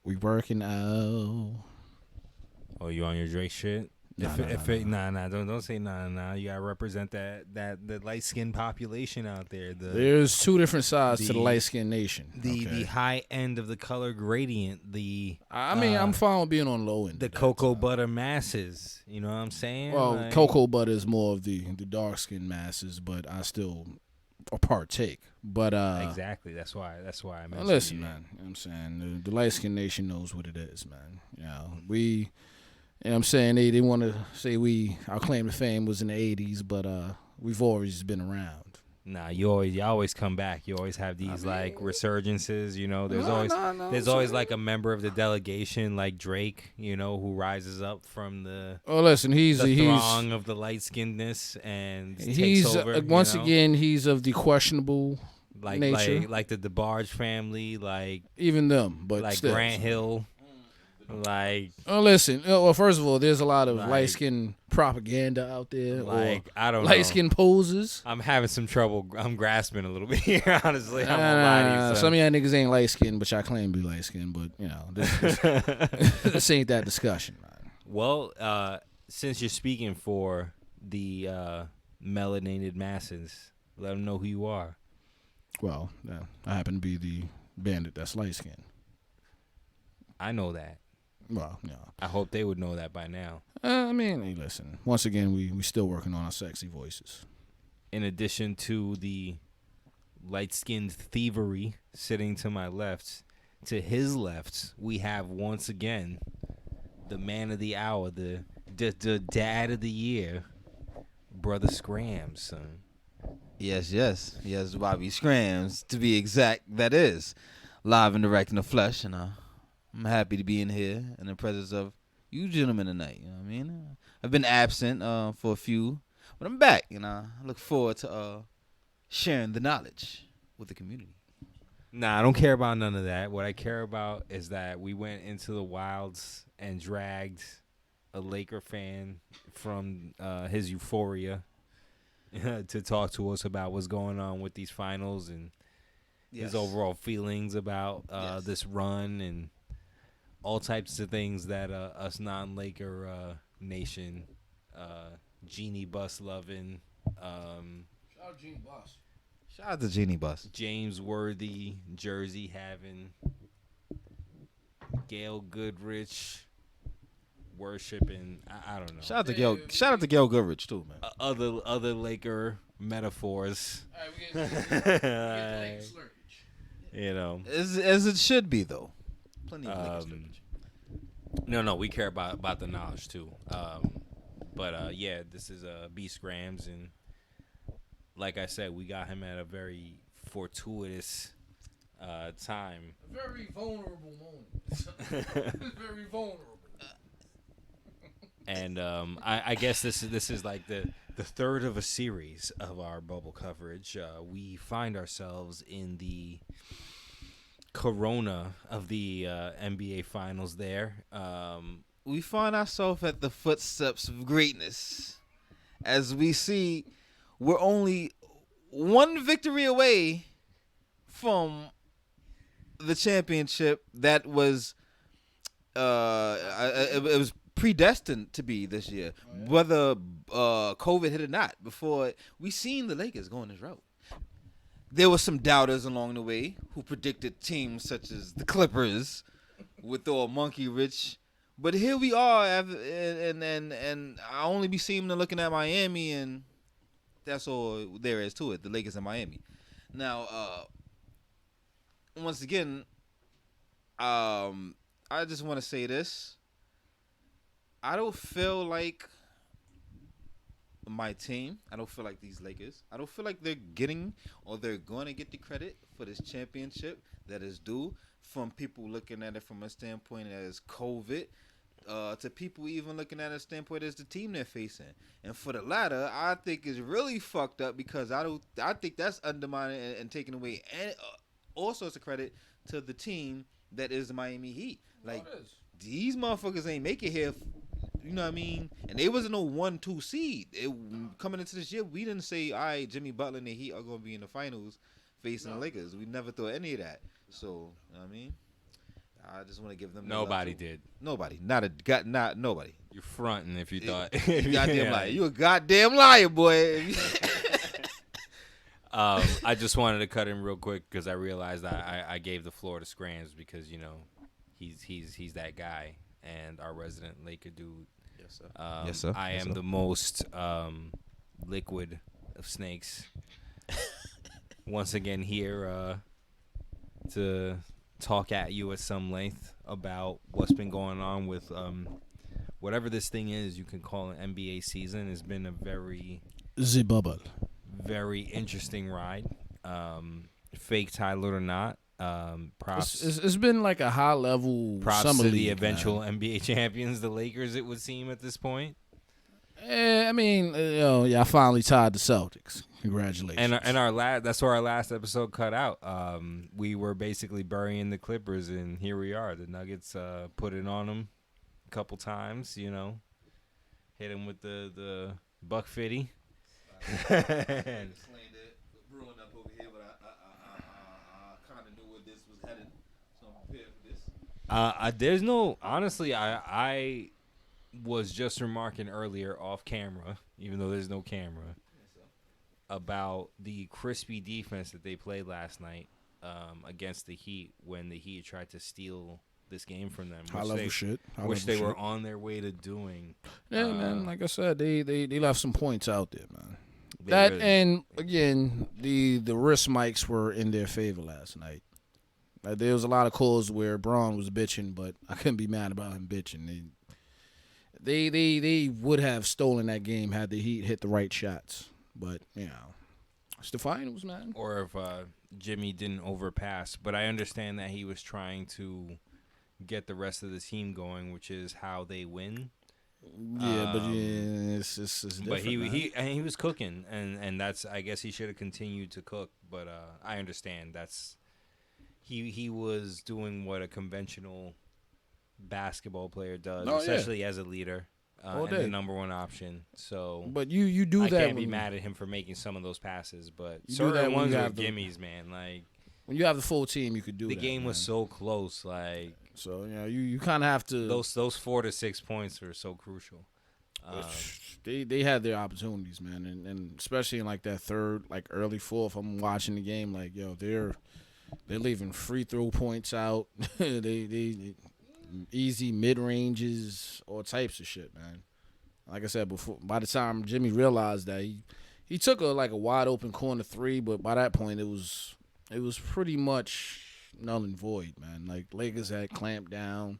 We working out. Oh, you on your Drake shit? Nah, Don't say nah. You gotta represent the light skinned population out there. There's two different sides to the light skinned nation. The high end of the color gradient. I'm fine with being on low end. The cocoa butter masses. You know what I'm saying? Well, cocoa butter is more of the dark skinned masses, but I still partake. But exactly. That's why I mentioned. Listen, man. You know what I'm saying the light skinned nation knows what it is, man. You know, we. You know what I'm saying? They want to say our claim to fame was in the 80s, but we've always been around. Nah, you always come back. You always have these resurgences, you know. There's always like a member of the delegation like Drake, you know, who rises up from the he's throng of the light skinnedness and he's takes over. Once again, he's of the questionable nature. Like the DeBarge family, like even them, but like still. Grant Hill. Like, listen. Well, first of all, there's a lot of light skin propaganda out there. Like, I don't know. Light skin poses. I'm having some trouble. I'm grasping a little bit here, honestly. Some of y'all niggas ain't light skin, but y'all claim to be light skin. But you know, this ain't that discussion, man. Well, since you're speaking for the melanated masses, let them know who you are. Well, I happen to be the bandit that's light skin. I know that. Well, yeah. I hope they would know that by now. Hey, listen. Once again, we still working on our sexy voices. In addition to the light-skinned thievery sitting to my left, to his left, we have once again the man of the hour, the dad of the year, Brother Scrams, son. Yes, Bobby Scrams, to be exact. That is live and direct in the flesh, and I'm happy to be in here in the presence of you gentlemen tonight. You know what I mean? I've been absent for a few, but I'm back. You know, I look forward to sharing the knowledge with the community. Nah, I don't care about none of that. What I care about is that we went into the wilds and dragged a Laker fan from his euphoria to talk to us about what's going on with these finals and his overall feelings about this run and all types of things that us non-Laker nation, Genie Bus loving, shout out Genie Bus. Shout out to Genie Bus. James Worthy jersey having, Gail Goodrich worshiping. I don't know. Shout out to Gail Goodrich too, man. Other Laker metaphors. All right, we get Lake slurpage. You know, as it should be though. Plenty of Laker slurpage. No, we care about the knowledge too. But this is B Scrams, and like I said, we got him at a very fortuitous time. A very vulnerable moment. Very vulnerable. And I guess this is like the third of a series of our bubble coverage. We find ourselves in the corona of the NBA Finals there. We find ourselves at the footsteps of greatness. As we see, we're only one victory away from the championship that was it was predestined to be this year, whether COVID hit or not. Before we seen the Lakers going this route, there were some doubters along the way who predicted teams such as the Clippers with all monkey rich. But here we are, and I only be seeing them looking at Miami, and that's all there is to it. The Lakers and Miami. Now, once again, I just want to say this. I don't feel like my team. I don't feel like these Lakers. I don't feel like they're getting or they're going to get the credit for this championship that is due from people looking at it from a standpoint as COVID to people even looking at a standpoint as the team they're facing. And for the latter, I think is really fucked up because I think that's undermining and taking away all sorts of credit to the team that is the Miami Heat. Like, these motherfuckers ain't make it here. You know what I mean? And they wasn't no 1-2 seed. Coming into this year, we didn't say, all right, Jimmy Butler and the Heat are going to be in the finals facing the Lakers. We never thought any of that. So, you know what I mean? I just want to give them. Nobody did. Nobody. Not nobody. You're fronting if you thought. You goddamn liar. You a goddamn liar, boy. I just wanted to cut in real quick because I realized I gave the floor to Scrams because he's that guy and our resident Laker dude. Yes, sir. Yes, sir. I am the most liquid of snakes. Once again here to talk at you at some length about what's been going on with whatever this thing is you can call an NBA season. Has been a very bubble. Very interesting ride. Fake Tyler or not. Props. It's been like a high level. Props summer to the league, eventual man. NBA champions, the Lakers. It would seem at this point. I mean, I finally tied the Celtics. Congratulations. And our last, that's where our last episode cut out. We were basically burying the Clippers, and here we are. The Nuggets put it on them a couple times. Hit them with the buck fitty. Brewing up over here, but I kind of knew where this was headed, so I'm prepared for this. There's no, honestly, I was just remarking earlier off camera, even though there's no camera, about the crispy defense that they played last night against the Heat when the Heat tried to steal this game from them. High level shit. Which they were on their way to doing. Yeah, man. Like I said, they left some points out there, man. Really, and again, the wrist mics were in their favor last night. There was a lot of calls where Braun was bitching, but I couldn't be mad about him bitching. They would have stolen that game had the Heat hit the right shots, but it's the finals, man. Or if Jimmy didn't overpass, but I understand that he was trying to get the rest of the team going, which is how they win. Yeah, but it's different. But he was cooking, and that's, I guess he should have continued to cook. But I understand that's he was doing what a conventional basketball player does, especially as a leader and the number one option. So, but you do that. I can't be mad at him for making some of those passes, but certain ones are gimmies, man. Like when you have the full team, you could do. The game was so close, like. So you kind of have to. Those 4 to 6 points are so crucial. They had their opportunities, man, and especially in like that third, like early fourth. I'm watching the game, like they're leaving free throw points out. they easy mid ranges, all types of shit, man. Like I said before, by the time Jimmy realized that he took a wide open corner three, but by that point it was pretty much null and void, man. Like Lakers had clamped down.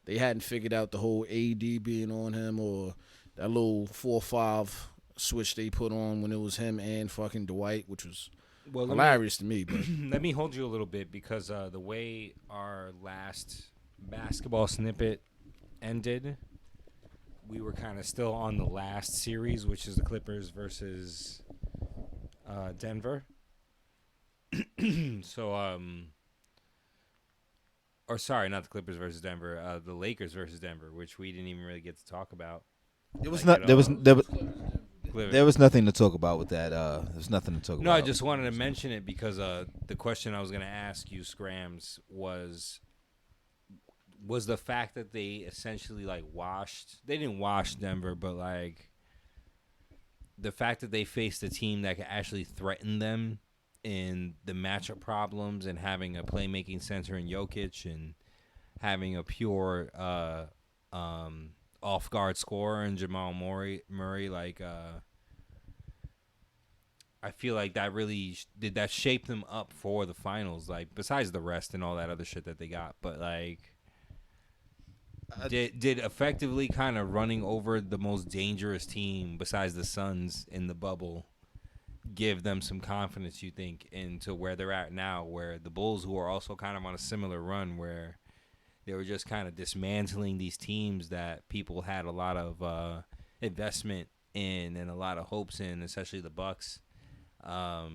They hadn't figured out the whole AD being on him or that little 4-5 switch they put on when it was him and fucking Dwight, which was hilarious to me. But let me hold you a little bit because the way our last basketball snippet ended, we were kind of still on the last series, which is the Clippers versus Denver. So, or sorry, not the Clippers versus Denver, the Lakers versus Denver, which we didn't even really get to talk about. It was not. There was nothing to talk about with that. There's nothing to talk about. No, I just wanted to mention it because the question I was going to ask you, Scrams, was the fact that they essentially washed. They didn't wash Denver, but the fact that they faced a team that could actually threaten them in the matchup problems and having a playmaking center in Jokic and having a pure off-guard scorer in Jamal Murray, I feel like that really did that shape them up for the finals, besides the rest and all that other shit that they got. But did effectively kind of running over the most dangerous team besides the Suns in the bubble give them some confidence, you think, into where they're at now, where the Bulls, who are also kind of on a similar run, where they were just kind of dismantling these teams that people had a lot of investment in and a lot of hopes in, especially the Bucks. I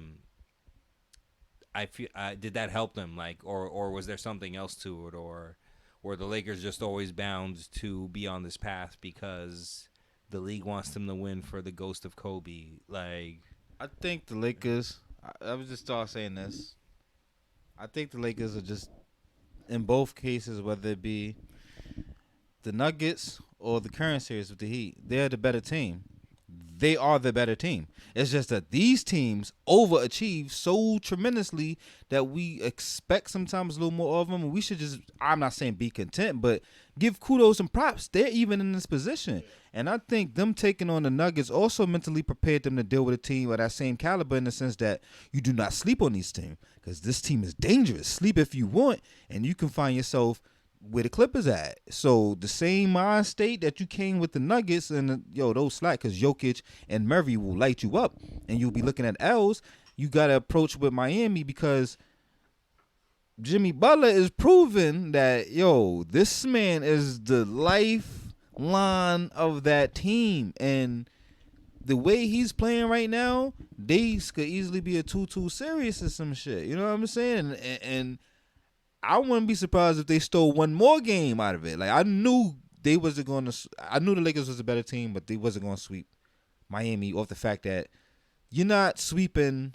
feel did that help them, or was there something else to it, or were the Lakers just always bound to be on this path because the league wants them to win for the ghost of Kobe? I think the Lakers. I was just start saying this. I think the Lakers are just in both cases, whether it be the Nuggets or the current series with the Heat, they're the better team. They are the better team. It's just that these teams overachieve so tremendously that we expect sometimes a little more of them. And we should just, I'm not saying be content, but give kudos and props. They're even in this position. And I think them taking on the Nuggets also mentally prepared them to deal with a team of that same caliber, in the sense that you do not sleep on these teams, because this team is dangerous. Sleep if you want, and you can find yourself where the Clippers at. So the same mind state that you came with the Nuggets, and those slack, because Jokic and Murray will light you up and you'll be looking at L's. You got to approach with Miami, because Jimmy Butler is proving that this man is the lifeline of that team, and the way he's playing right now, these could easily be a 2-2 series or some shit. You know what I'm saying? And I wouldn't be surprised if they stole one more game out of it. Like, I knew they wasn't going to. I knew the Lakers was a better team, but they wasn't going to sweep Miami off the fact that you're not sweeping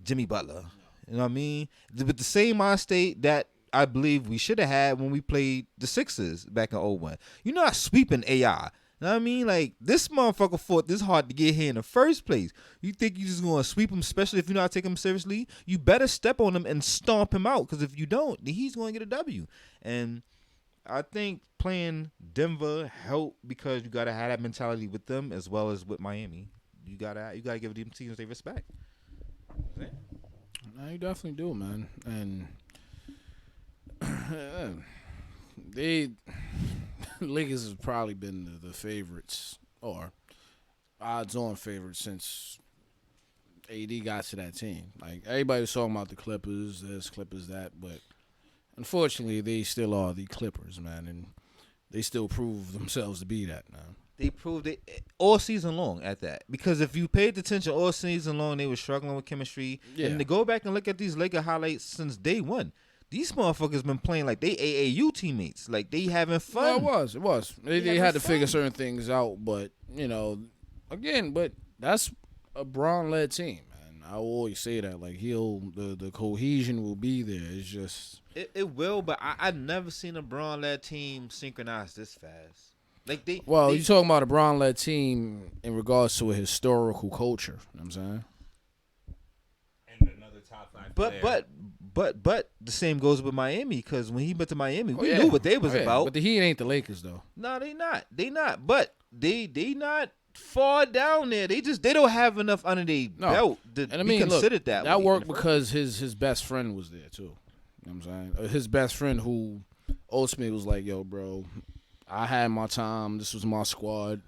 Jimmy Butler. You know what I mean? With the same mind state that I believe we should have had when we played the Sixers back in 01. You're not sweeping AI. You know what I mean? Like, this motherfucker fought this hard to get here in the first place. You think you just going to sweep him, especially if you're not taking him seriously? You better step on him and stomp him out, because if you don't, then he's going to get a W. And I think playing Denver helped, because you got to have that mentality with them as well as with Miami. You gotta give them teams they respect. No, you definitely do, man. And they Lakers has probably been the favorites, or odds-on favorites, since AD got to that team. Like, everybody was talking about the Clippers, this, Clippers, that, but unfortunately, they still are the Clippers, man, and they still prove themselves to be that, man. They proved it all season long at that. Because if you paid attention all season long, they were struggling with chemistry. Yeah. And to go back and look at these Laker highlights since day one, these motherfuckers been playing like they AAU teammates. Like, they having fun. Well, it was. They had to figure certain things out, but, again, but that's a Braun-led team, man. I will always say that. Like, the cohesion will be there. It's just... It will, but I never seen a Braun-led team synchronize this fast. Like, you're talking about a Braun-led team in regards to a historical culture. You know what I'm saying? And another top 5 player. But the same goes with Miami, because when he went to Miami, we knew what they was about. But the Heat ain't the Lakers, though. No, they not. They not. But they not far down there. They don't have enough under their belt to be considered that. That worked because his best friend was there too. You know what I'm saying? His best friend, who ultimately was like, "Yo, bro, I had my time. This was my squad.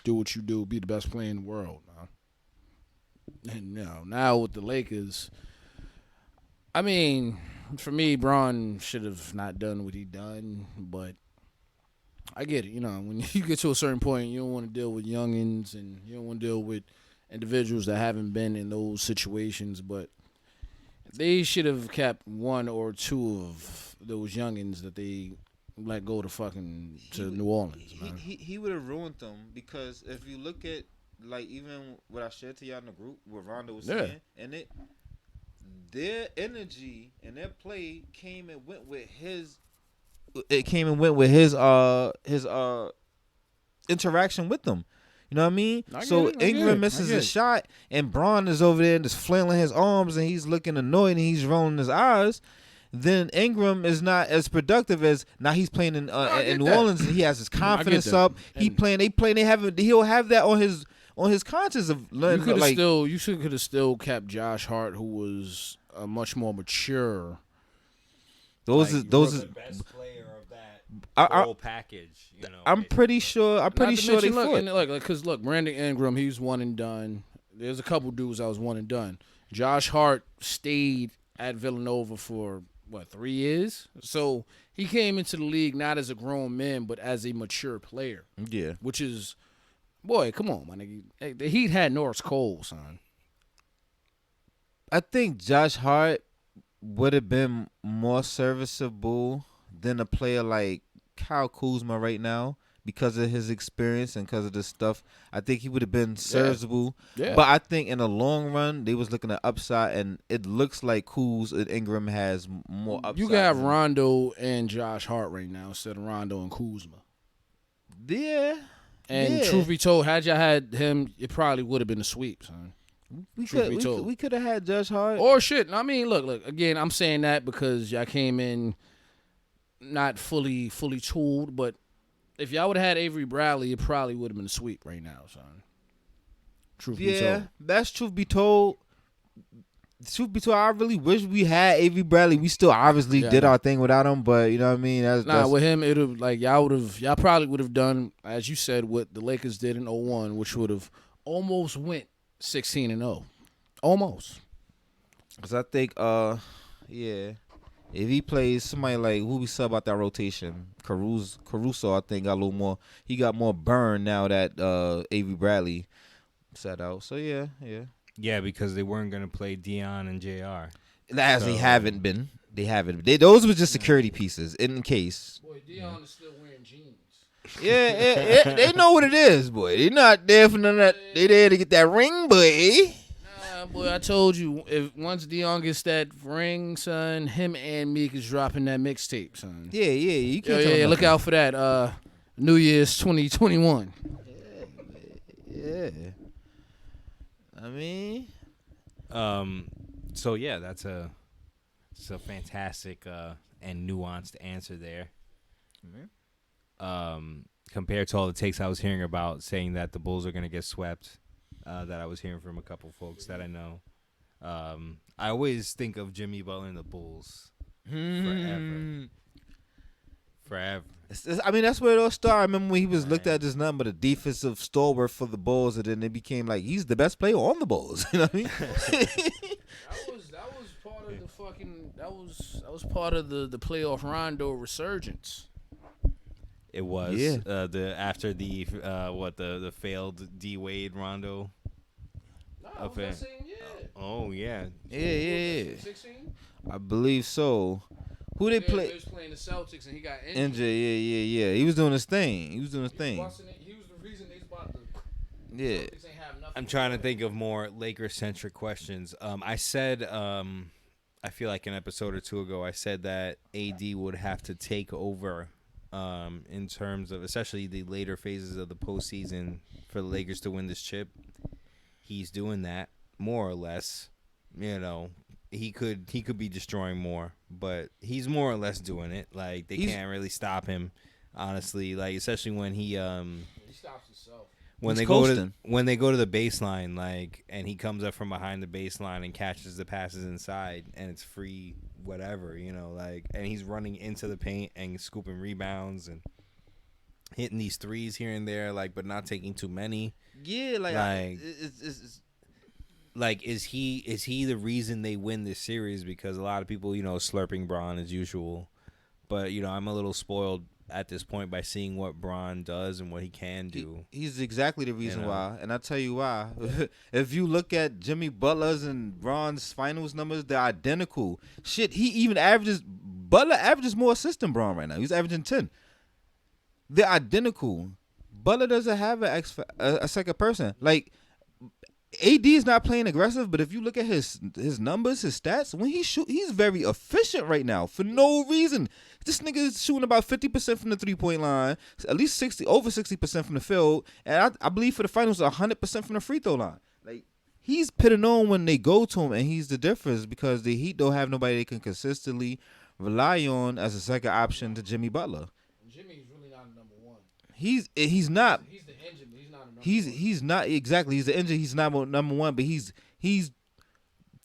Do what you do. Be the best player in the world." And now with the Lakers, I mean, for me, Bron should have not done what he done, but I get it. When you get to a certain point, you don't want to deal with youngins, and you don't want to deal with individuals that haven't been in those situations, but they should have kept one or two of those youngins that they let go to New Orleans, man. He would have ruined them, because if you look at, like, even what I shared to y'all in the group, what Rondo was saying, and their energy and their play came and went with his. It came and went with his interaction with them. You know what I mean? So Ingram misses a shot, and Braun is over there and just flailing his arms, and he's looking annoyed, and he's rolling his eyes. Then Ingram is not as productive as now. He's playing in New Orleans, and he has his confidence up. He'll have that on his conscience of learning. You could have still kept Josh Hart, who was a much more mature. Those are the best player of that whole package. I'm pretty sure they fought. Because Brandon Ingram, he's one and done. There's a couple dudes that was one and done. Josh Hart stayed at Villanova for 3 years. So he came into the league not as a grown man, but as a mature player. Yeah, which is, boy, come on, my nigga. The Heat had Norris Cole, son. I think Josh Hart would have been more serviceable than a player like Kyle Kuzma right now, because of his experience and because of this stuff. I think he would have been serviceable. Yeah. But I think in the long run, they was looking at upside, and it looks like Kuz and Ingram has more upside. You got Rondo and Josh Hart right now instead of Rondo and Kuzma. Yeah. And truth be told, had y'all had him, it probably would have been a sweep, son. We could have had Josh Hart. Or shit. I mean, look. Again, I'm saying that because y'all came in not fully tooled, but if y'all would have had Avery Bradley, it probably would have been a sweep right now, son. Truth be told. Yeah, that's truth be told. Truth be told, I really wish we had Avery Bradley. We still obviously did our thing without him, but you know what I mean? That's with him, it would like y'all probably would have done, as you said, what the Lakers did in 01, which would have almost went 16-0. Almost. Because I think, if he plays somebody like who we sub out that rotation, Caruso, I think got a little more. He got more burn now that Avery Bradley sat out. So yeah. Yeah, because they weren't gonna play Dion and Jr. They haven't been. Those were just security pieces in case. Boy, Dion is still wearing jeans. Yeah, they know what it is, boy. They're not there for none of that. They there to get that ring, boy. Nah, boy, I told you, if once Dion gets that ring, son, him and Meek is dropping that mixtape, son. Yeah. You can't look out for that. New Year's 2021. Yeah. I mean, so yeah, it's a fantastic and nuanced answer there. Mm-hmm. Compared to all the takes I was hearing about saying that the Bulls are going to get swept, that I was hearing from a couple folks that I know. I always think of Jimmy Butler and the Bulls forever. I mean, that's where it all started. I remember when he was looked at as nothing but a defensive stalwart for the Bulls, and then it became like he's the best player on the Bulls. You know what I mean? that was part of the fucking. That was part of the playoff Rondo resurgence. It was after the failed D Wade Rondo. No, was that same year. Oh yeah. Yeah. 16? I believe so. Who they play? He was playing the Celtics and he got injured. Yeah. He was doing his thing. He was the reason they about to. Yeah. Celtics ain't have nothing. I'm trying to think of more Lakers-centric questions. I said, I feel like an episode or two ago, I said that AD would have to take over in terms of, especially the later phases of the postseason, for the Lakers to win this chip. He's doing that more or less. You know, he could be destroying more, but he's more or less doing it. Like they can't really stop him, honestly. Like especially when he stops himself. When they go to the baseline, like, and he comes up from behind the baseline and catches the passes inside, and it's free, whatever, you know, like, and he's running into the paint and scooping rebounds and hitting these threes here and there, like, but not taking too many. Yeah, like is he the reason they win this series? Because a lot of people, you know, slurping Bron as usual, but you know, I'm a little spoiled at this point by seeing what Bron does and what he can do. He's exactly the reason why, and I'll tell you why. If you look at Jimmy Butler's and Bron's finals numbers, they're identical. Shit, Butler averages more assists than Bron right now. He's averaging 10. They're identical. Butler doesn't have a second person. Like, AD is not playing aggressive, but if you look at his numbers, his stats, when he shoot, he's very efficient right now for no reason. This nigga is shooting about 50% from the 3-point line, at least over 60% from the field, and I believe for the finals 100% from the free throw line. Like, he's pitting on when they go to him, and he's the difference because the Heat don't have nobody they can consistently rely on as a second option to Jimmy Butler. Jimmy's really not a number one. He's not. He's the engine, but he's not a number one. He's not exactly. He's the engine. He's not number one, but he's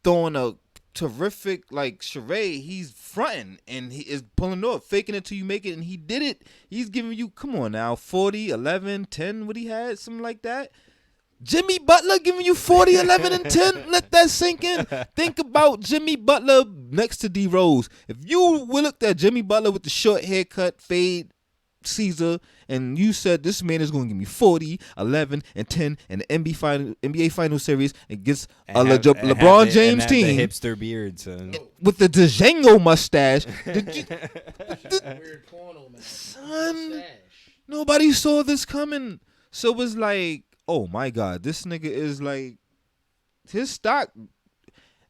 throwing a terrific like charade. He's fronting and he is pulling off, faking it till you make it, and he did it. He's giving you, come on now, 40, 11, 10, what he had, something like that. Jimmy Butler giving you 40, 11, and 10. Let that sink in. Think about Jimmy Butler next to D Rose. If you looked at Jimmy Butler with the short haircut, fade, Caesar, and you said this man is going to give me 40, 11, and 10 in the NBA Final Series against a LeBron James team. The hipster beard, son. With the Django mustache. Weird porno, man. Son, nobody saw this coming. So it was like, oh my God, this nigga is like, his stock,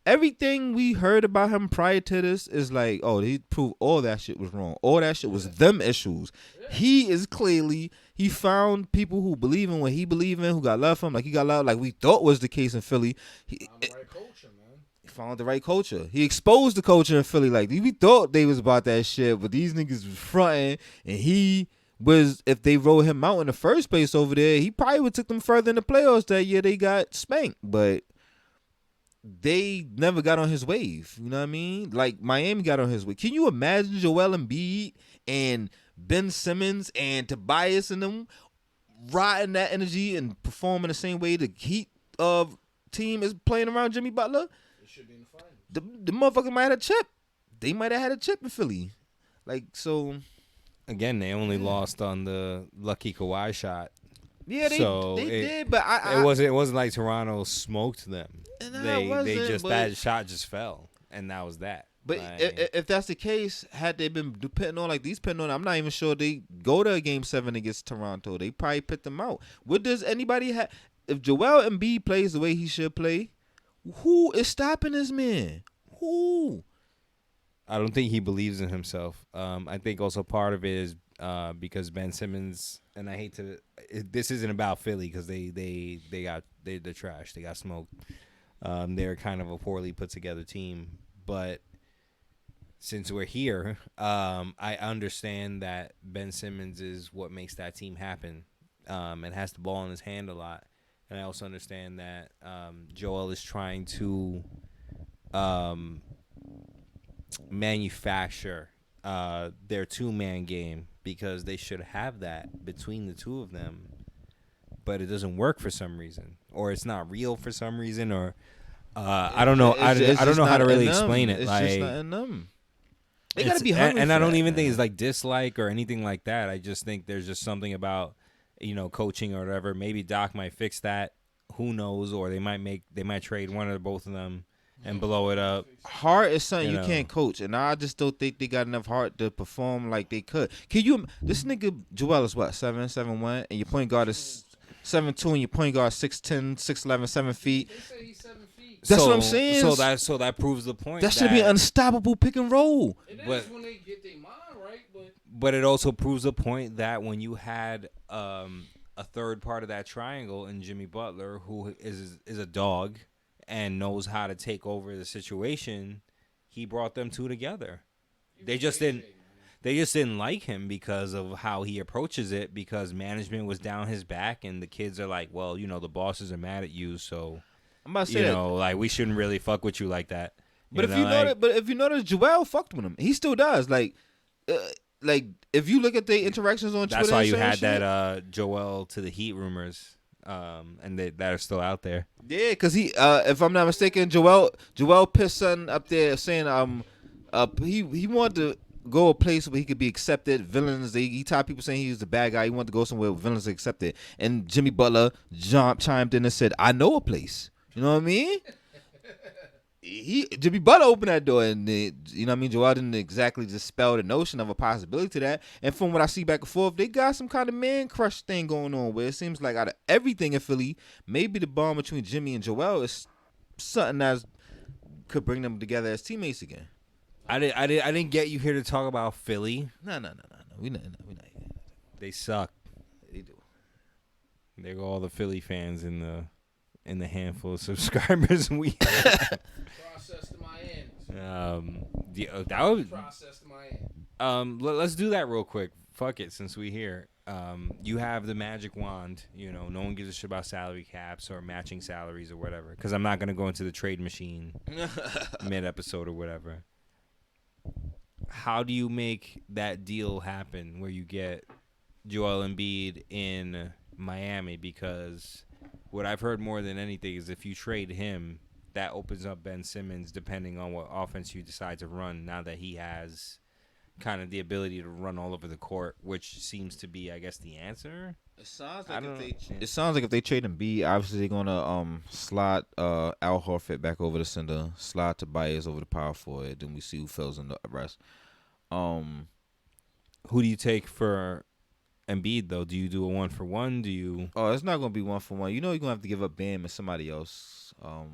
everything we heard about him prior to this is like, oh, he proved all that shit was wrong. All that shit was them issues. He is clearly, he found people who believe in what he believe in, who got love for him, like he got love, like we thought was the case in Philly. He found the right culture. He exposed the culture in Philly. Like, we thought they was about that shit, but these niggas was fronting, and he was, if they rolled him out in the first place over there, he probably would took them further in the playoffs that year they got spanked, but they never got on his wave. You know what I mean? Like, Miami got on his wave. Can you imagine Joel Embiid and Ben Simmons and Tobias and them riding that energy and performing the same way the Heat of team is playing around Jimmy Butler? It should be in the finals. The motherfucker might have a chip. They might have had a chip in Philly. Like, so... Again, they only lost on the lucky Kawhi shot. Yeah, they did, but it wasn't like Toronto smoked them. They just, that shot just fell, and that was that. But if that's the case, had they been putting on like these putting on, I'm not even sure they go to Game 7 against Toronto. They probably put them out. What does anybody have? If Joel Embiid plays the way he should play, who is stopping this man? Who? I don't think he believes in himself. I think also part of it is because Ben Simmons, and I hate to, this isn't about Philly because they're trash. They got smoked. They're kind of a poorly put together team. But since we're here, I understand that Ben Simmons is what makes that team happen, and has the ball in his hand a lot. And I also understand that Joel is trying to manufacture their two-man game because they should have that between the two of them, but it doesn't work for some reason, or it's not real for some reason, or I don't know. I don't know how to really explain it. It's like, just not in them. They gotta be hungry. And for I don't that, even man. think it's like dislike or anything like that. I just think there's just something about coaching or whatever. Maybe Doc might fix that. Who knows? Or they might trade one or both of them and blow it up. Heart is something you can't coach, and I just don't think they got enough heart to perform like they could. Can you? This nigga Joel is what 7'1", and your point guard is 7'2", and your point guard 6'10", 6'11", 7 feet. They say he's 7 feet. That's what I'm saying. So that proves the point. That should be an unstoppable pick and roll. It is when they get their mind right, but it also proves the point that when you had a third part of that triangle in Jimmy Butler, who is a dog and knows how to take over the situation, he brought them two together. They just didn't like him because of how he approaches it, because management was down his back, and the kids are like, well, the bosses are mad at you, so I'm about to say like we shouldn't really fuck with you like that. But if you notice, Joel fucked with him. He still does. Like if you look at the interactions on Twitter, that's why you had that Joel to the Heat rumors. And that are still out there. Yeah, because he, if I'm not mistaken, Joel pissed something up there saying he wanted to go a place where he could be accepted. Villains, he tired people saying he was the bad guy. He wanted to go somewhere where villains are accepted. And Jimmy Butler chimed in and said, "I know a place." You know what I mean? Jimmy Butler opened that door, and you know what I mean. Joel didn't exactly dispel the notion of a possibility to that. And from what I see back and forth, they got some kind of man crush thing going on, where it seems like out of everything in Philly, maybe the bond between Jimmy and Joel is something that could bring them together as teammates again. I didn't get you here to talk about Philly. No. We not. They suck. They do. There go all the Philly fans in the handful of subscribers we have. process to my end. That would Process to my end. Let's do that real quick. Fuck it, since we here. You have the magic wand. No one gives a shit about salary caps or matching salaries or whatever. Because I'm not gonna go into the trade machine mid episode or whatever. How do you make that deal happen where you get Joel Embiid in Miami? Because what I've heard more than anything is if you trade him, that opens up Ben Simmons depending on what offense you decide to run now that he has kind of the ability to run all over the court, which seems to be, I guess, the answer. It sounds I like don't. it sounds like if they trade Embiid, obviously they're gonna slide Al Horford back over the center, slide Tobias over the power forward, then we see who fills in the rest. Who do you take for Embiid though? Do you do a 1-for-1? Do you? Oh, it's not gonna be 1-for-1. You know you're gonna have to give up Bam and somebody else. Now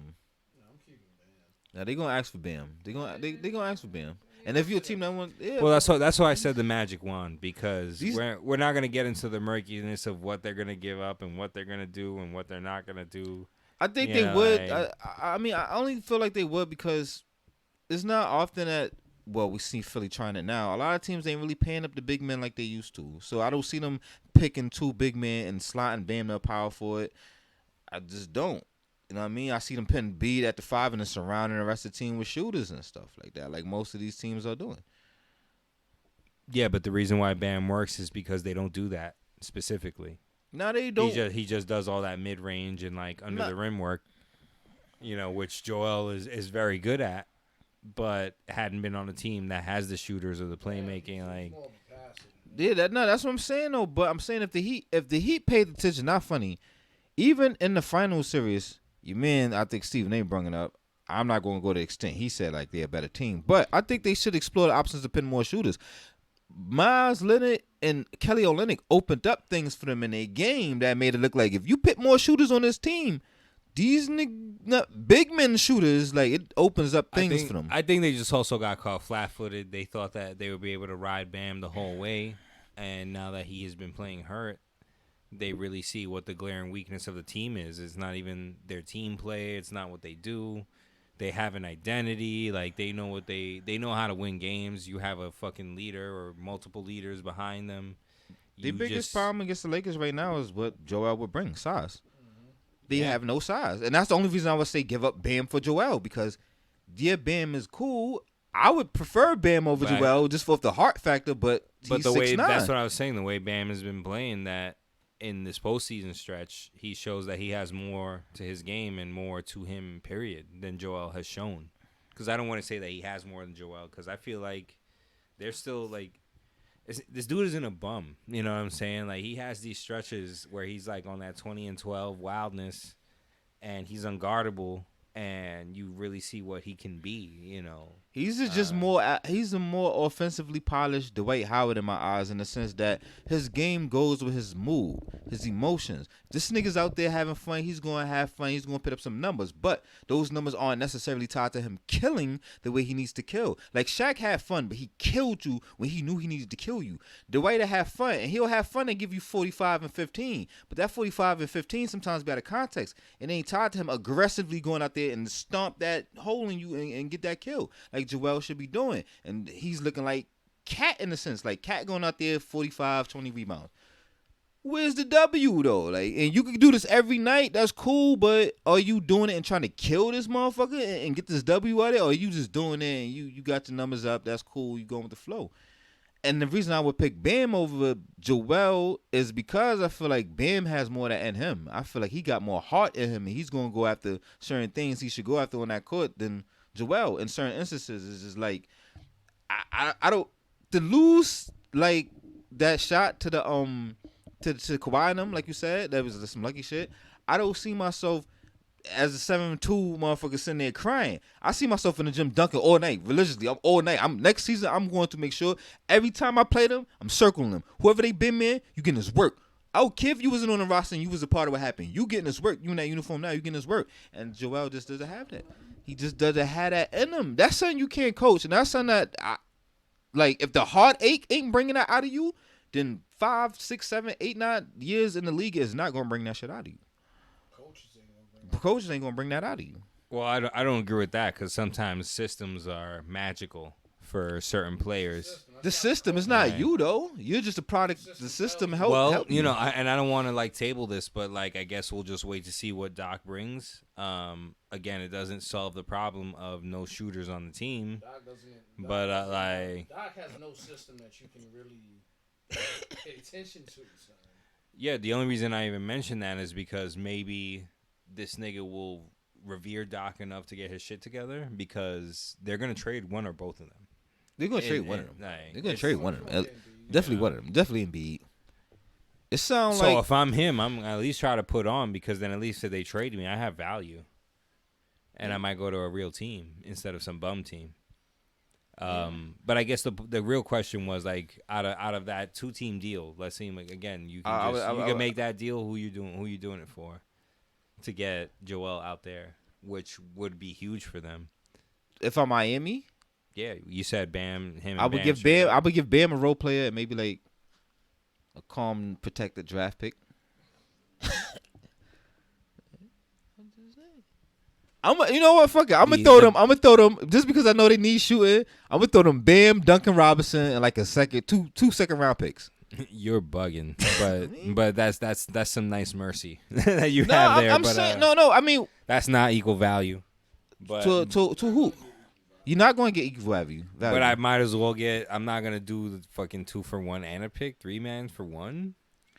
they're gonna ask for Bam. They gonna ask for Bam. And if you're a team that wants, yeah. Well, that's why I said the magic wand, because we're not gonna get into the murkiness of what they're gonna give up and what they're gonna do and what they're not gonna do. I think they would. I mean, I only feel like they would because it's not often that. Well, we see Philly trying it now. A lot of teams ain't really paying up the big men like they used to. So I don't see them picking 2 big men and slotting Bam to power for it. I just don't. You know what I mean? I see them putting Bede at the 5 and then surrounding the rest of the team with shooters and stuff like that, like most of these teams are doing. Yeah, but the reason why Bam works is because they don't do that specifically. No, they don't. He just does all that mid range and like under the rim work, which Joel is very good at, but hadn't been on a team that has the shooters or the playmaking. Like, yeah, that's what I'm saying though. But I'm saying if the Heat paid attention, not funny, even in the final series. Your man, I think Stephen A. brought it up. I'm not going to go to the extent he said like they're a better team, but I think they should explore the options to pin more shooters. Miles Leonard and Kelly Olynyk opened up things for them in a game that made it look like if you put more shooters on this team, these big men shooters, like it opens up things for them. I think they just also got caught flat-footed. They thought that they would be able to ride Bam the whole way, and now that he has been playing hurt, they really see what the glaring weakness of the team is. It's not even their team play. It's not what they do. They have an identity. Like, they know they know how to win games. You have a fucking leader or multiple leaders behind them. The biggest problem against the Lakers right now is what Joel would bring, size. They have no size. And that's the only reason I would say give up Bam for Joel, because, yeah, Bam is cool. I would prefer Bam over Joel just for the heart factor, but he's 6'9". That's what I was saying. The way Bam has been playing, that in this postseason stretch, he shows that he has more to his game and more to him, period, than Joel has shown. Because I don't want to say that he has more than Joel, because I feel like they're still like, this dude isn't a bum. You know what I'm saying? Like, he has these stretches where he's like on that 20-12 wildness, and he's unguardable, and you really see what he can be. He's just more. He's a more offensively polished Dwight Howard in my eyes, in the sense that his game goes with his mood, his emotions. This nigga's out there having fun. He's going to have fun. He's going to put up some numbers, but those numbers aren't necessarily tied to him killing the way he needs to kill. Like, Shaq had fun, but he killed you when he knew he needed to kill you. Dwight will have fun, and he'll have fun and give you 45 and 15, but that 45 and 15 sometimes be out of context. It ain't tied to him aggressively going out there and stomp that hole in you and get that kill, like Joel should be doing. And he's looking like Cat in a sense, like Cat going out there 45, 20 rebounds. Where's the W though? Like, and you can do this every night, that's cool, but are you doing it and trying to kill this motherfucker and get this W out of it, or are you just doing it and you got your numbers up, that's cool, you going with the flow? And the reason I would pick Bam over Joel is because I feel like Bam has more that in him. I feel like he got more heart in him, and he's going to go after certain things he should go after on that court than Joel. In certain instances, it's just like, I don't, to lose like that shot to the to Kawhi and them, like you said, that was some lucky shit. I don't see myself as a 7-2 motherfucker sitting there crying. I see myself in the gym dunking all night, religiously. I'm all night. Next season, I'm going to make sure every time I play them, I'm circling them. Whoever they been, man, you getting this work. I don't care if you wasn't on the roster and you was a part of what happened. You getting this work. You in that uniform now, you getting this work. And Joel just doesn't have that. He just doesn't have that in him. That's something you can't coach. And that's something that, like, if the heartache ain't bringing that out of you, then 5, 6, 7, 8, 9 years in the league is not going to bring that shit out of you. Coaches ain't gonna bring that out of you. Well, I don't agree with that, because sometimes systems are magical for certain players. The system is not you though. You're just a product. The system help. Well, you know, and I don't want to like table this, but like I guess we'll just wait to see what Doc brings. Again, it doesn't solve the problem of no shooters on the team. Doc doesn't. But like, Doc has no system that you can really pay attention to. Son. Yeah, the only reason I even mention that is because maybe this nigga will revere Doc enough to get his shit together, because they're going to trade one or both of them. They're gonna trade one of them. They're gonna trade one of them. Definitely one of them. Definitely Embiid. It sounds so like. if I'm him, I'm at least try to put on because then at least if they trade me, I have value, and I might go to a real team instead of some bum team. But I guess the real question was like out of that 2-team deal. Let's see, like, again, you can make that deal. Who you doing it for? To get Joel out there, which would be huge for them. If I'm Miami, yeah, you said Bam. Him. And I would Bam give Bam. I would give Bam a role player and maybe like a calm, protected draft pick. You know what? Fuck it. I'm gonna throw them just because I know they need shooting. I'm gonna throw them Bam, Duncan Robinson, and like a two second round picks. You're bugging, but that's some nice mercy that you have there. I'm saying no. I mean, that's not equal value. But to who? You're not going to get equal value. But I might as well get. I'm not gonna do the fucking 2-for-1 and a pick, 3-man for one.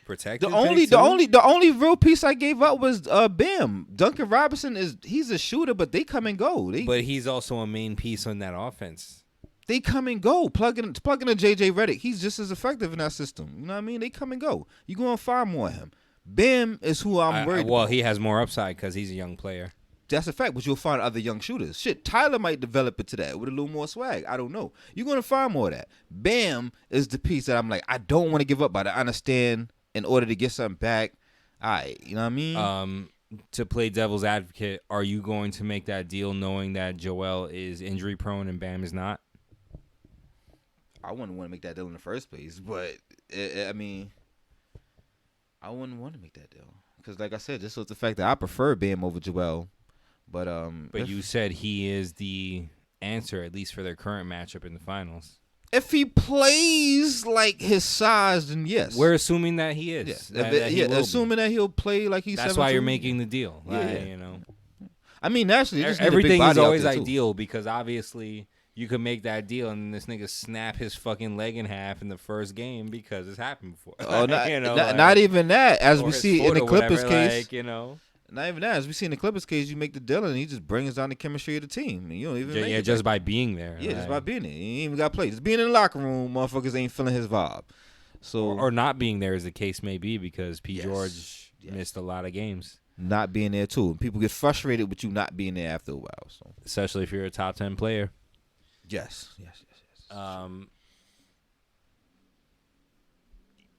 Protected. The only real piece I gave up was Bam. Duncan Robinson he's a shooter, but they come and go. But he's also a main piece on that offense. They come and go. Plug in a JJ Redick. He's just as effective in that system. You know what I mean? They come and go. You going to find more of him. Bam is who I'm worried about. Well, he has more upside because he's a young player. That's a fact, but you'll find other young shooters. Shit, Tyler might develop it to that with a little more swag. I don't know. You're going to find more of that. Bam is the piece that I'm like, I don't want to give up, but I understand in order to get something back. All right, you know what I mean? To play devil's advocate, are you going to make that deal knowing that Joel is injury prone and Bam is not? I wouldn't want to make that deal in the first place, but I mean, I wouldn't want to make that deal because, like I said, just was the fact that I prefer Bam over Joel. But you said he is the answer, at least for their current matchup in the finals. If he plays like his size, then yes. We're assuming that he is. Yes. Assuming that he'll play like he's. That's 17. why you're making the deal. Yeah. You know. I mean, naturally, everything is always ideal because obviously you could make that deal and this nigga snap his fucking leg in half in the first game because it's happened before. Oh, not even that. As we see in the Clippers case, like, you know. Not even that. As we see in the Clippers case, you make the deal and he just brings down the chemistry of the team. And you don't even just by being there. Yeah, just by being there. He ain't even got to play. Just being in the locker room, motherfuckers ain't feeling his vibe. So or not being there, as the case may be, because George missed a lot of games. Not being there too. And people get frustrated with you not being there after a while. So especially if you're a top 10 player. Yes.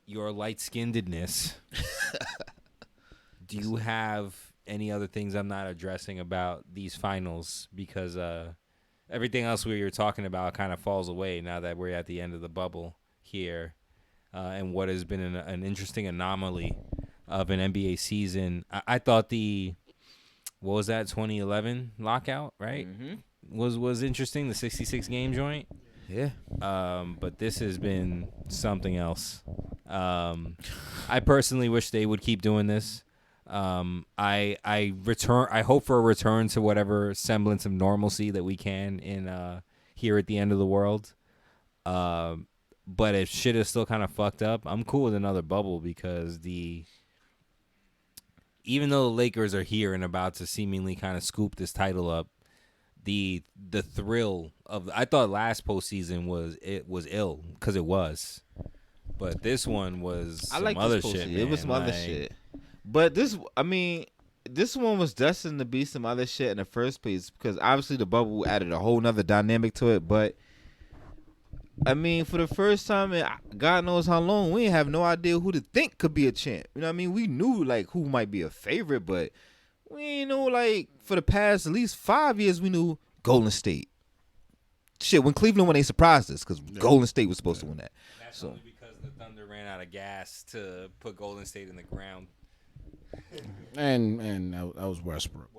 Your light-skinnedness. Do you have any other things I'm not addressing about these finals? Because everything else we were talking about kind of falls away now that we're at the end of the bubble here. And what has been an interesting anomaly of an NBA season. I thought what was that, 2011 lockout, right? Mm-hmm. Was interesting, the 66-game joint. Yeah. But this has been something else. I personally wish they would keep doing this. I hope for a return to whatever semblance of normalcy that we can in here at the end of the world. But if shit is still kind of fucked up, I'm cool with another bubble because even though the Lakers are here and about to seemingly kind of scoop this title up, the thrill of I thought last postseason was ill because it was, but this one was some other shit. It was some other shit. But this one was destined to be some other shit in the first place because obviously the bubble added a whole nother dynamic to it. But I mean, for the first time in God knows how long, we ain't have no idea who to think could be a champ. You know what I mean? We knew like who might be a favorite, but we ain't know like for the past at least 5 years we knew Golden State. Shit, when Cleveland they surprised us because Golden State was supposed to win that. That's only because the Thunder ran out of gas to put Golden State in the ground. And that was Westbrook.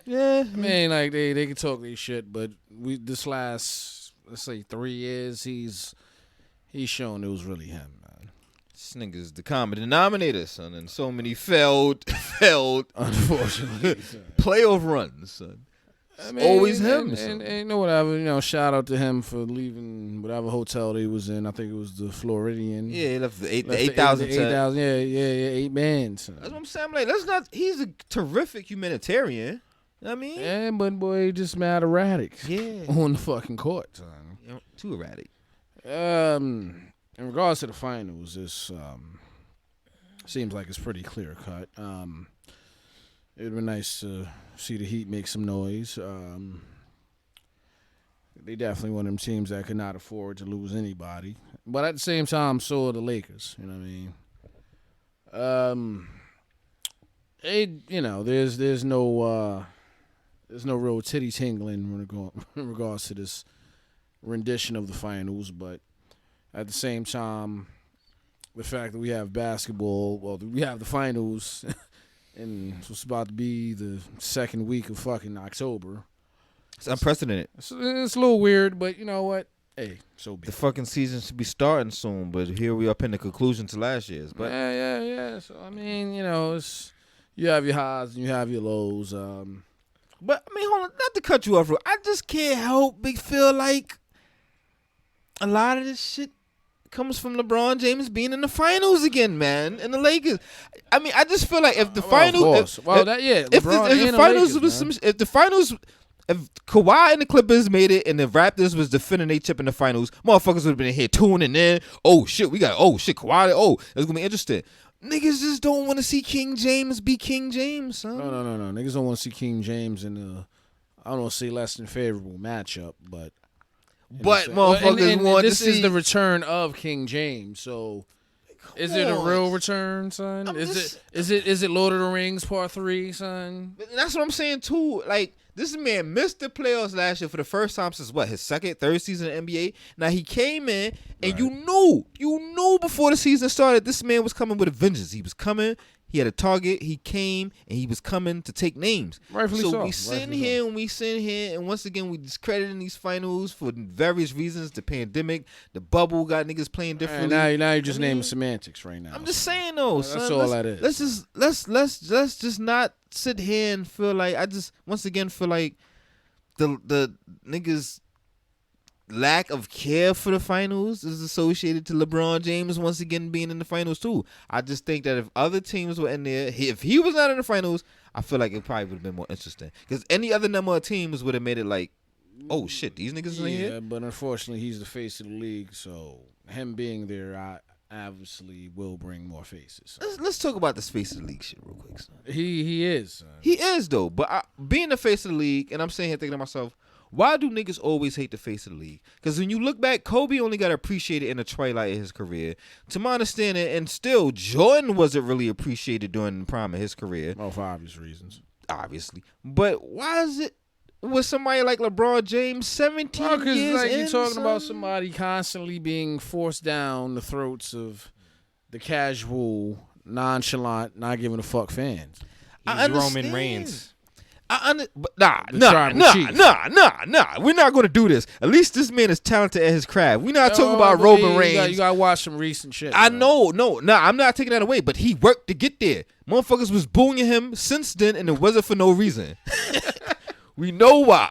Yeah, I mean, like they can talk their shit, but this last, let's say 3 years, he's shown it was really him, man. This nigga's the common denominator, son, and so many failed, unfortunately, playoff runs, son. I mean, always him, and whatever. Shout out to him for leaving whatever hotel he was in. I think it was the Floridian. Yeah, he left the 8,000. 8,000. Yeah, 8 man. Son. That's what I'm saying. I'm like, he's a terrific humanitarian. I mean, but boy, just mad erratic. yeah, On the fucking court, son. too erratic. In regards to the finals, this seems like it's pretty clear cut. It'd be nice to see the Heat make some noise. They definitely one of them teams that could not afford to lose anybody. But at the same time, so are the Lakers. You know what I mean? There's no real titty tingling in regards to this rendition of the finals. But at the same time, the fact that we have basketball, we have the finals, and it's about to be the second week of fucking October. It's unprecedented. It's a little weird, but you know what? Hey, so be The it. fucking season should be starting soon, but here we up in the conclusion to last year's. But Yeah. So I mean, it's you have your highs and you have your lows. But I mean, hold on, not to cut you off, I just can't help but feel like a lot of this shit comes from LeBron James being in the finals again, man, and the Lakers. I mean, I just feel like if the finals, if Kawhi and the Clippers made it and the Raptors was defending their chip in the finals, motherfuckers would have been here tuning in. Oh shit, Kawhi. Oh, it's gonna be interesting. Niggas just don't want to see King James be King James, son. No. Niggas don't want to see King James in I don't want to say less than favorable matchup, but motherfuckers want to see. This is the return of King James, so. Is it a real return, son? Is it Lord of the Rings Part 3, son? That's what I'm saying too. Like, this man missed the playoffs last year for the first time since his second, third season in the NBA. Now he came in and Right. you knew before the season started this man was coming with a vengeance. He was coming. He had a target. He came and he was coming to take names. Rightfully so. We sitting here and once again we discrediting these finals for various reasons. The pandemic, the bubble got niggas playing differently. Now you're just naming semantics right now. I'm just saying though, son. That's all that is. Let's just not sit here and feel like once again feel like the niggas lack of care for the finals is associated to LeBron James once again being in the finals too. I just think that if other teams were in there, if he was not in the finals, I feel like it probably would have been more interesting. Because any other number of teams would have made it like, oh shit, these niggas in here. Yeah, but unfortunately, he's the face of the league, so him being there, I obviously will bring more faces. So. Let's talk about this face of the league shit real quick, son. He is. Son. He is though, but being the face of the league, and I'm sitting here thinking to myself, why do niggas always hate the face of the league? Because when you look back, Kobe only got appreciated in the twilight of his career. To my understanding, and still, Jordan wasn't really appreciated during the prime of his career. Well, for obvious reasons. Obviously. But why is it with somebody like LeBron James, 17 years Because in, you're talking son? about somebody constantly being forced down the throats of the casual, nonchalant, not giving a fuck fans. He's Roman Reigns. Nah. We're not gonna do this. At least this man is talented at his craft. We're not talking about Roman Reigns. You gotta watch some recent shit. I know, I'm not taking that away, but he worked to get there. Motherfuckers was booing him since then, and it wasn't for no reason. We know why.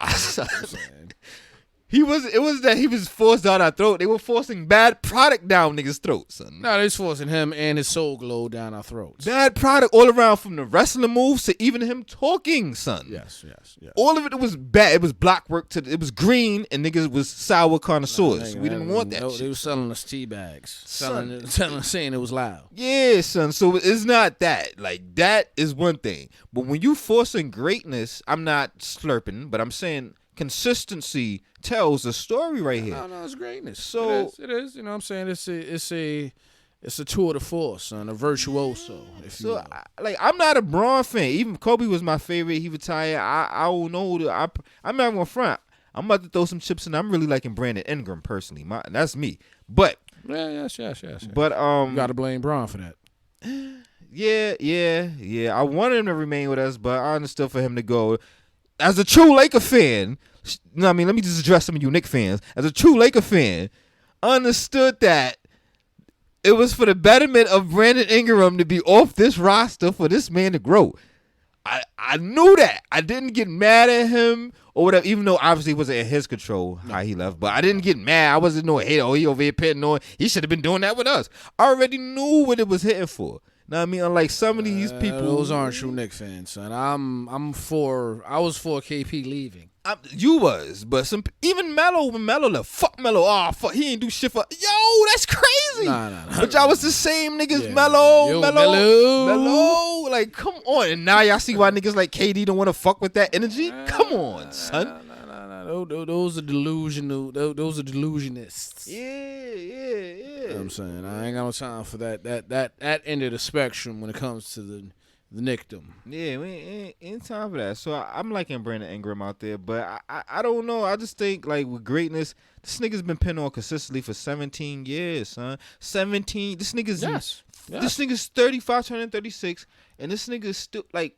It was that he was forced down our throat. They were forcing bad product down niggas' throats, son. No, they was forcing him and his soul glow down our throats. Bad product all around, from the wrestling moves to even him talking, son. Yes. All of it was bad. It was block work. It was green, and niggas was sour connoisseurs. We didn't want that shit. They was selling us tea bags. Son. Saying it was loud. Yeah, son. So it's not that. Like, that is one thing. But when you forcing greatness, I'm not slurping, but I'm saying consistency tells a story right here. No, it's greatness. So it is. You know what I'm saying? It's a tour de force, son, a virtuoso. If you will. I'm not a Braun fan. Even Kobe was my favorite. He retired. I don't know. I'm not gonna front. I'm about to throw some chips in. I'm really liking Brandon Ingram personally. That's me. But yes. But you gotta blame Braun for that. Yeah. I wanted him to remain with us, but I understood for him to go. As a true Laker fan, let me just address some of you Knicks fans. As a true Laker fan, understood that it was for the betterment of Brandon Ingram to be off this roster for this man to grow. I knew that. I didn't get mad at him or whatever, even though obviously it wasn't in his control how he left. But I didn't get mad. I wasn't no hater. Oh, he over here petting on. He should have been doing that with us. I already knew what it was hitting for. Know what I mean? Unlike some of these people, those aren't true Knicks fans, son. I was for KP leaving. You was, but even Melo, when Melo left, fuck Melo. Oh, fuck, he ain't do shit for. Yo, that's crazy. Nah. But y'all was the same niggas. Yeah. Melo. Like, come on. And now y'all see why niggas like KD don't want to fuck with that energy. Come on, son. Those are delusional. Those are delusionists. Yeah. You know what I'm saying, I ain't got no time for that end of the spectrum when it comes to the nickdom. Yeah, we ain't time for that. So I'm liking Brandon Ingram out there, but I don't know. I just think like with greatness, this nigga's been pinned on consistently for 17 years, son. 17. This nigga's this nigga's 35, turning 36, and this nigga's still like.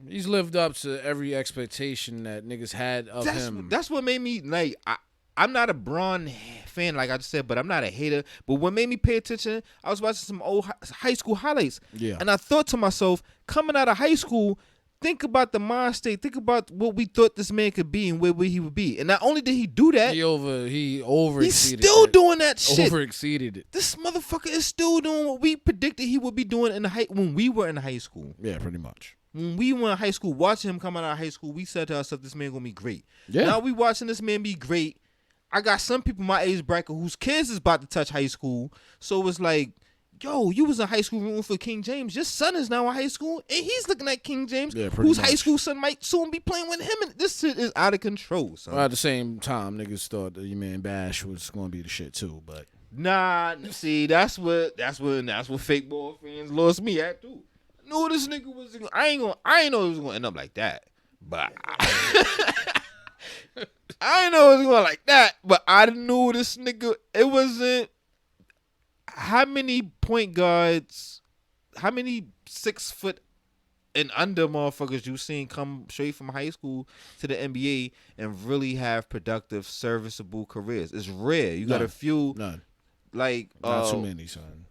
He's lived up to every expectation that niggas had of him. That's what made me like. I'm not a Bron fan, like I just said, but I'm not a hater. But what made me pay attention, I was watching some old high school highlights. Yeah. And I thought to myself, coming out of high school, think about the mind state. Think about what we thought this man could be and where he would be. And not only did he do that, he overexceeded. He's still doing that shit. Overexceeded it. This motherfucker is still doing what we predicted he would be doing when we were in high school. Yeah, pretty much. When we were in high school, watching him come out of high school, we said to ourselves, this man gonna be great. Yeah. Now we watching this man be great. I got some people my age bracket whose kids is about to touch high school. So it's like, yo, you was in high school rooting for King James. Your son is now in high school, and he's looking at King James, whose high school son might soon be playing with him. And this shit is out of control, son. Well, at the same time, niggas thought that your man Bash was going to be the shit too, but nah, see, that's what fake ball fans lost me at too. I knew this nigga was. I ain't know it was gonna end up like that, but. I didn't know it was going like that, but I knew this nigga. It wasn't. How many point guards, how many 6 foot and under motherfuckers you seen come straight from high school to the NBA and really have productive, serviceable careers? It's rare. You got a few. None. Like not too many, son.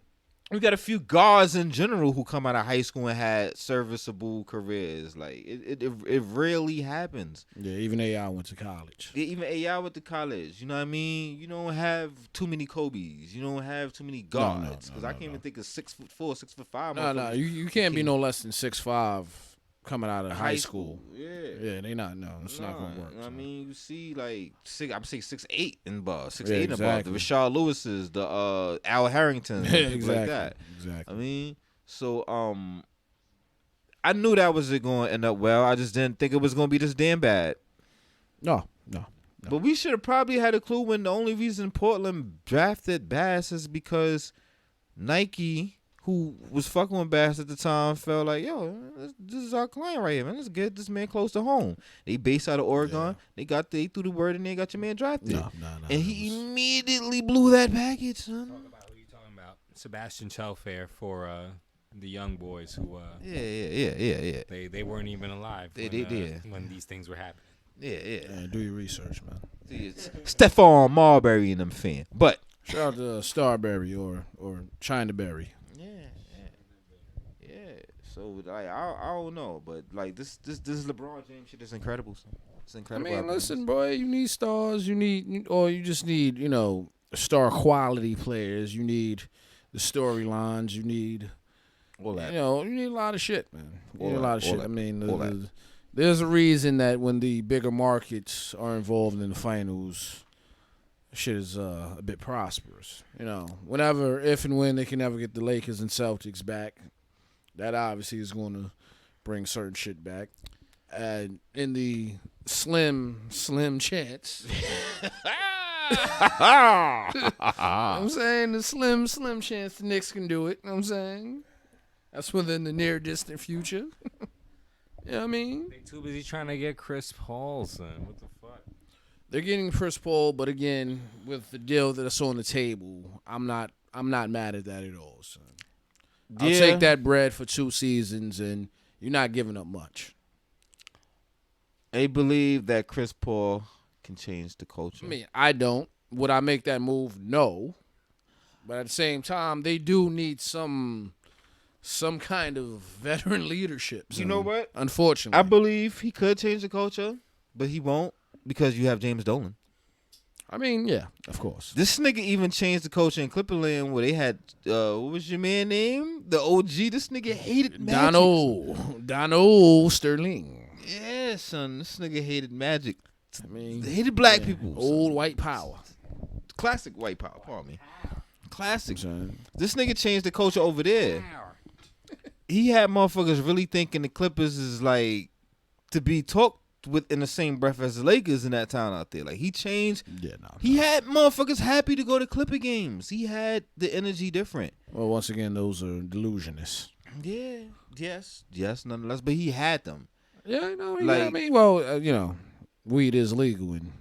We got a few guards in general who come out of high school and had serviceable careers. Like it rarely happens. Yeah, even AI went to college. Yeah, even AI went to college. You know what I mean? You don't have too many Kobe's. You don't have too many guards. Because I can't even think of 6'4", 6'5". No, you can't be no less than 6'5" coming out of high school. Yeah, they not. No, it's not gonna work. I mean, you see, like I'm saying 6'8" in bars, 6'8" Yeah, in bars. The Rashard Lewis's, the Al Harrington, exactly, like that. Exactly. I mean, so I knew that was going to end up well. I just didn't think it was going to be this damn bad. No. But we should have probably had a clue when the only reason Portland drafted Bass is because Nike, who was fucking with Bass at the time, felt like, yo, this is our client right here, man. Let's get this man close to home. They based out of Oregon. Yeah. They threw the word and they got your man drafted. No. And he immediately blew that package, son. Talk about who you talking about. Sebastian Telfair for the young boys who Yeah. They weren't even alive when these things were happening. Yeah. Do your research, man. Stephon Marbury and them fan. But shout out to Starberry or Chinaberry. Yeah. So like I don't know, but like this LeBron James shit is incredible. It's incredible. I mean, listen, boy, you need stars. You just need star quality players. You need the storylines. You need all that. You need a lot of shit, man. You need a lot of shit. I mean, there's a reason that when the bigger markets are involved in the finals, shit is a bit prosperous. If and when they can ever get the Lakers and Celtics back, that obviously is going to bring certain shit back. And in the slim chance, I'm saying the slim chance the Knicks can do it. You know what I'm saying that's within the near distant future. You know what I mean? They too busy trying to get Chris Paul, son. What the fuck? They're getting Chris Paul, but again, with the deal that's on the table, I'm not mad at that at all, son. I'll take that bread for 2 seasons, and you're not giving up much. They believe that Chris Paul can change the culture. I mean, I don't. Would I make that move? No. But at the same time, they do need some kind of veteran leadership. You know what? Unfortunately. I believe he could change the culture, but he won't because you have James Dolan. I mean, yeah, of course. This nigga even changed the culture in Clipperland where they had what was your man name? The OG. This nigga hated Magic. Dono Sterling. Yeah, son. This nigga hated Magic. I mean, They hated black people. Old white power. Classic white power. Pardon me. Classic. Son. This nigga changed the culture over there. He had motherfuckers really thinking the Clippers is like to be talked with in the same breath as the Lakers in that town out there. Like he changed. Yeah, no. He had motherfuckers happy to go to Clipper games. He had the energy different. Well, once again, those are delusionists. Yeah. Yes. Nonetheless, but he had them. Yeah, no. Like- I mean, well, weed is legal in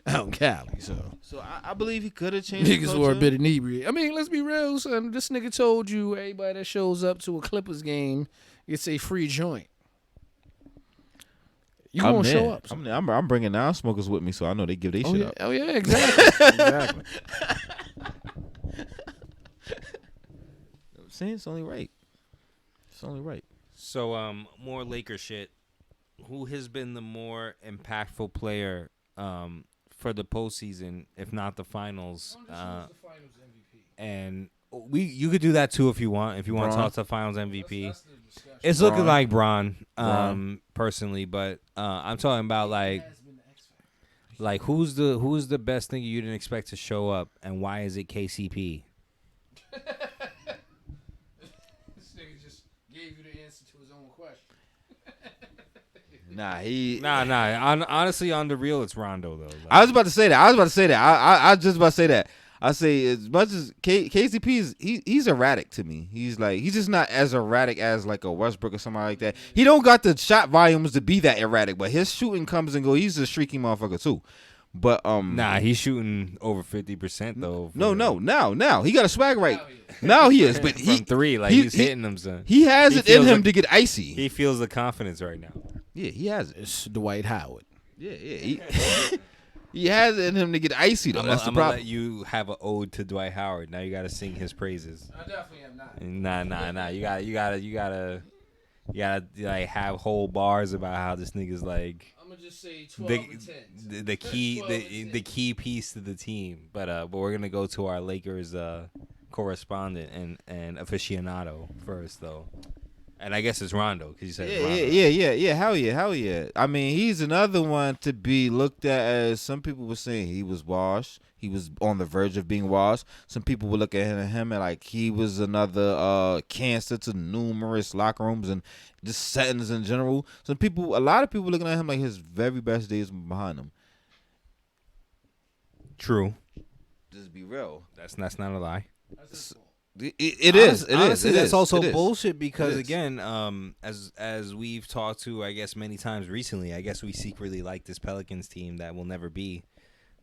out in Cali, so So I believe he could have changed. niggas were a bit inebriated. I mean, let's be real, son. This nigga told you everybody that shows up to a Clippers game gets a free joint. You gonna show up? Son. I'm bringing non-smokers with me, so I know they give their shit up. Oh yeah, exactly. Exactly. I'm saying it's only right. It's only right. So, more Laker shit. Who has been the more impactful player for the postseason, if not the finals? And you could do that too if you want. If you want to Bron. talk to Finals MVP, it's looking like Bron, personally. But I'm talking about like who's the best thing you didn't expect to show up, and why is it KCP? This nigga just gave you the answer to his own question. Honestly, On the real, it's Rondo though. Like, I was about to say that. I was just about to say that. I say as much as KCP is, he's erratic to me. He's just not as erratic as like a Westbrook or somebody like that. He don't got the shot volumes to be that erratic, but his shooting comes and goes. He's a streaky motherfucker too. But he's shooting over 50% though. Now he got a swag right. Now he is, but from three, like he's hitting them, son. He has it in him to get icy. He feels the confidence right now. Yeah, he has it. It's Dwight Howard. Yeah. He has it in him to get icy though. That's the I'm problem. gonna let you have an ode to Dwight Howard. Now you got to sing his praises. I definitely am not. Nah. You gotta like have whole bars about how this nigga's like I'm gonna just say 12 and 10. the key piece to the team. But we're gonna go to our Lakers correspondent and aficionado first though. And I guess it's Rondo because you said Rondo. Yeah. Hell yeah. I mean, he's another one to be looked at as some people were saying he was washed. He was on the verge of being washed. Some people would look at him and like he was another cancer to numerous locker rooms and just settings in general. A lot of people looking at him like his very best days behind him. True. Just be real. That's not a lie. It is. Honestly, that's also It is. bullshit because again, as we've talked to, I guess many times recently, I guess we secretly like this Pelicans team that will never be,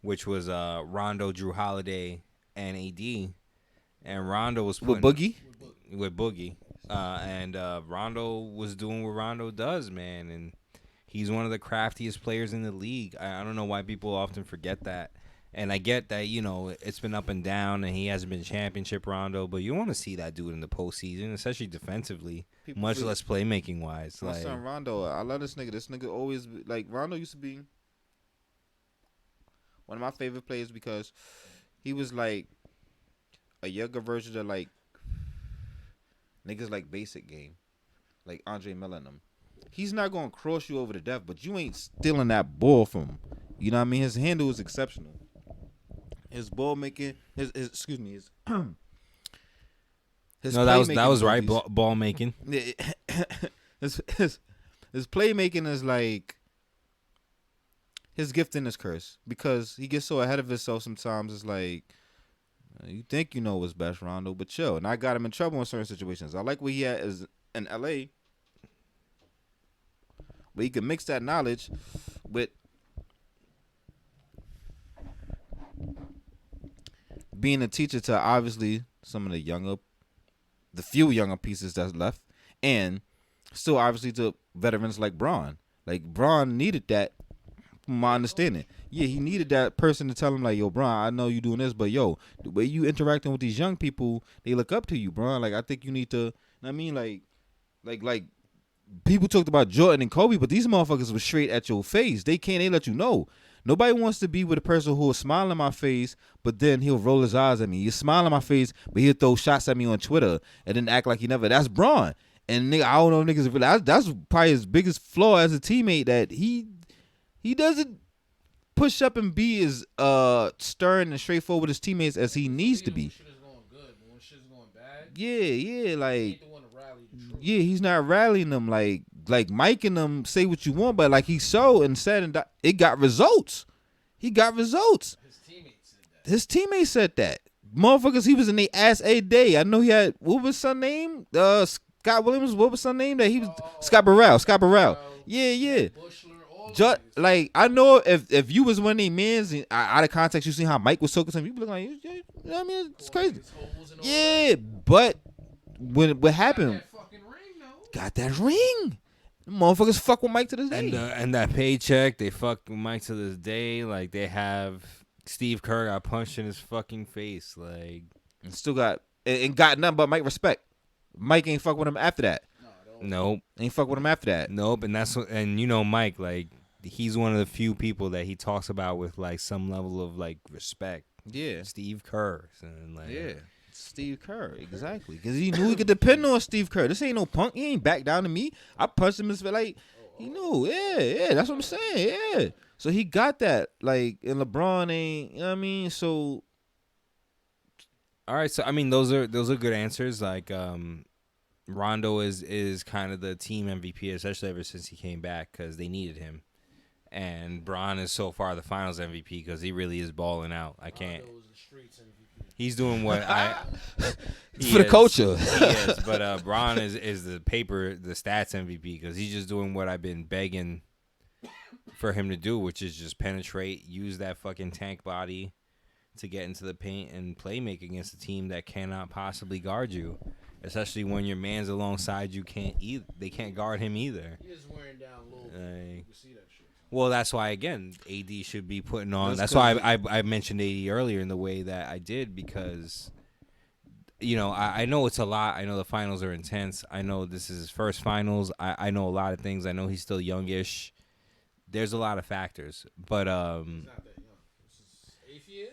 which was Rondo, Drew Holiday, and AD, and Rondo was with Boogie. And Rondo was doing what Rondo does, man, and he's one of the craftiest players in the league. I don't know why people often forget that. And I get that, it's been up and down, and he hasn't been championship Rondo, but you want to see that dude in the postseason, especially defensively, much less playmaking-wise. My son Rondo, I love this nigga. This nigga always, Rondo used to be one of my favorite players because he was, like, a younger version of, like, niggas like Basic Game, like Andre Miller and them. He's not going to cross you over to death, but you ain't stealing that ball from him. You know what I mean? His handle is exceptional. His ball making, his that was right. Ball making. His playmaking is like his gift and his curse because he gets so ahead of himself sometimes. It's like you think you know what's best, Rondo, but chill. And I got him in trouble in certain situations. I like what he had is in LA, but he can mix that knowledge with being a teacher to obviously some of the few younger pieces that's left, and still obviously to veterans like Bron. Like Bron needed that, from my understanding. Yeah, he needed that person to tell him like, yo, Bron, I know you doing this, but yo, the way you interacting with these young people, they look up to you, Bron. Like I think you need to. I mean, like people talked about Jordan and Kobe, but these motherfuckers were straight at your face. They let you know. Nobody wants to be with a person who will smile in my face, but then he'll roll his eyes at me. You smile in my face, but he'll throw shots at me on Twitter and then act like he never. That's Braun. And nigga, I don't know niggas. That's probably his biggest flaw as a teammate, that he doesn't push up and be as stern and straightforward with his teammates as he needs to be. Shit is going good, but when shit's going bad, Yeah, like he ain't the one to rally the troops. yeah, he's not rallying them like Mike and them say what you want, but like he showed and said, and it got results. He got results. His teammates said that. Motherfuckers, he was in the ass a day. I know he had, what was son name? Scott Williams. What was son name? That he was Scott Burrell. Yeah. Just like, I know if you was one of these men's and out of context, you see how Mike was talking to him, you be like, you know what I mean? It's crazy. Yeah, but what happened? Got that ring. Motherfuckers fuck with Mike to this day. And that paycheck, they fuck with Mike to this day. Like, they have Steve Kerr got punched in his fucking face. Like, and still got nothing but Mike respect. Mike ain't fuck with him after that. Nope. Ain't fuck with him after that. Nope. And you know Mike, like, he's one of the few people that he talks about with like some level of like respect. Yeah. Steve Kerr. And, like, yeah. Steve Kerr, exactly. Because he knew he could depend on Steve Kerr. This ain't no punk. He ain't back down to me. I punched him in his face. Like, he knew. Yeah. That's what I'm saying. Yeah. So he got that. Like, and LeBron ain't, you know what I mean? So. All right. So, I mean, those are good answers. Like, Rondo is kind of the team MVP, especially ever since he came back because they needed him. And Bron is so far the Finals MVP because he really is balling out. I can't. He's doing what it's for the culture. He is, but Bron is the stats MVP because he's just doing what I've been begging for him to do, which is just penetrate, use that fucking tank body to get into the paint and play make against a team that cannot possibly guard you. Especially when your man's alongside you they can't guard him either. He is wearing down a little bit. You can see that shit. Well, that's why, again, AD should be putting on. That's why I mentioned AD earlier in the way that I did because, you know, I know it's a lot. I know the finals are intense. I know this is his first finals. I know a lot of things. I know he's still youngish. There's a lot of factors. But, he's not that young. This is 8th year?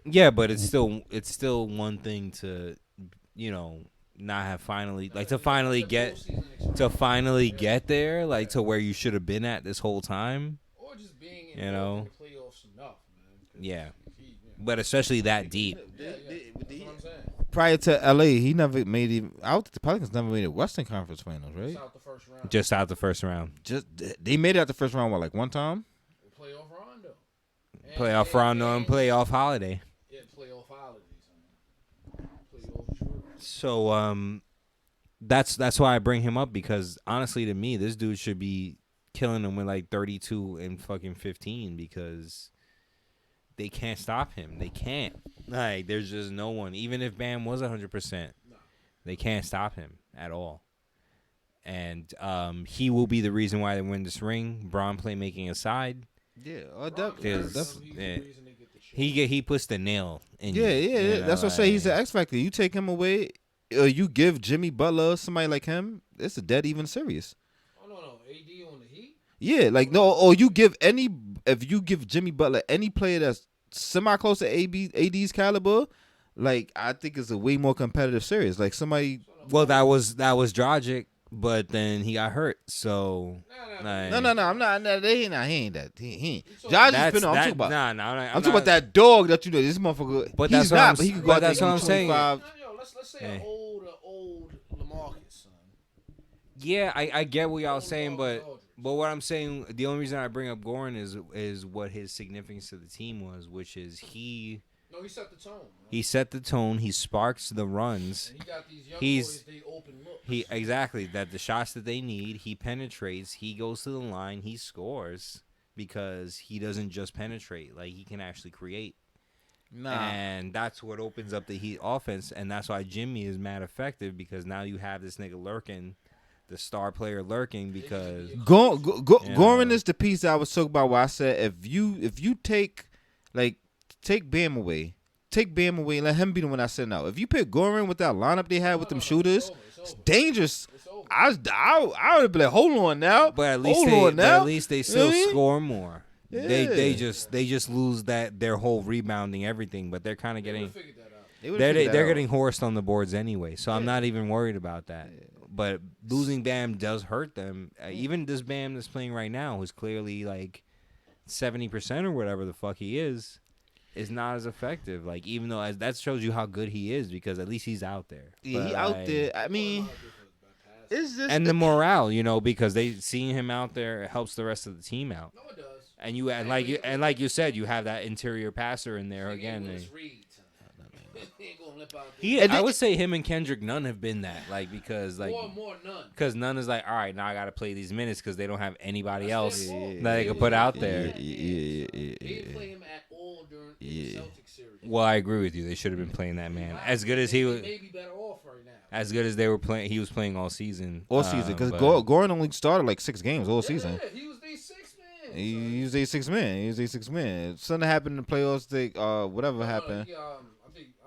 Yeah, but it's still one thing to, you know, not have finally get there, like to where you should have been at this whole time. Or just being in the playoffs enough, man. Yeah. But especially that deep. That's what I'm saying. Prior to LA, he never made it out. The Pelicans never made it Western Conference Finals, right? Just out the first round. They made it out the first round, like one time? Playoff Rondo. Playoff Rondo and playoff Holiday. Yeah, playoff Holidays. Playoff Drew. So that's why I bring him up because honestly, to me, this dude should be killing him with like 32 and fucking 15 because they can't stop him. They can't. Like, there's just no one. Even if Bam was 100%, they can't stop him at all. And he will be the reason why they win this ring. Braun playmaking aside. Yeah, definitely. He puts the nail in. Yeah, you know, that's what I say. He's an X factor. You take him away, you give Jimmy Butler somebody like him. It's a dead even serious. Oh no, AD on the Heat. Yeah, like no, or you give if you give Jimmy Butler any player that's semi close to AD's caliber, like I think it's a way more competitive series. Like somebody. Well, that was Dragic. But then he got hurt, so no. I'm not. He ain't that. He ain't. Josh is been. I'm talking about. I'm talking about that dog that you know. This motherfucker. But he's that's not. But he could go out that's what I'm saying. Let's say an old LaMarcus, son. Yeah, I get what y'all saying, but what I'm saying, the only reason I bring up Goran is what his significance to the team was, which is he. No, he set the tone. Man. He set the tone. He sparks the runs. And he got these young boys, they open looks. Exactly that the shots that they need. He penetrates. He goes to the line. He scores because he doesn't just penetrate. Like he can actually create. And that's what opens up the Heat offense, and that's why Jimmy is mad effective because now you have this nigga lurking, the star player lurking because Goran is the piece I was talking about. Where I said if you take Bam away, and let him be the one I send out. If you pick Goran with that lineup they had with them shooters, it's dangerous. I would have been like, hold on now. But at least they still score more. They just lose their whole rebounding everything, but they're kind of getting They're getting horsed on the boards anyway. So I'm not even worried about that. But losing Bam does hurt them. Even this Bam that's playing right now, who's clearly like 70% or whatever the fuck he is not as effective. Like, even though that shows you how good he is, because at least he's out there. Yeah, but, he out there. I mean, it's just and the morale, because they seeing him out there, it helps the rest of the team out. No, it does. And like you said, you have that interior passer in there again. I would say him and Kendrick Nunn have been that, like, because like more Nunn. Because Nunn is like, all right, now I got to play these minutes because they don't have anybody else that they can put out there. They didn't play him at all during the Celtics series. Well, I agree with you. They should have been playing that man as good as he was. Maybe better off right now. As good as they were playing, he was playing all season. Because Gordon only started like 6 games all season. Yeah, he was their 6th man. He was their 6th man. Something happened in the playoffs. Whatever happened. I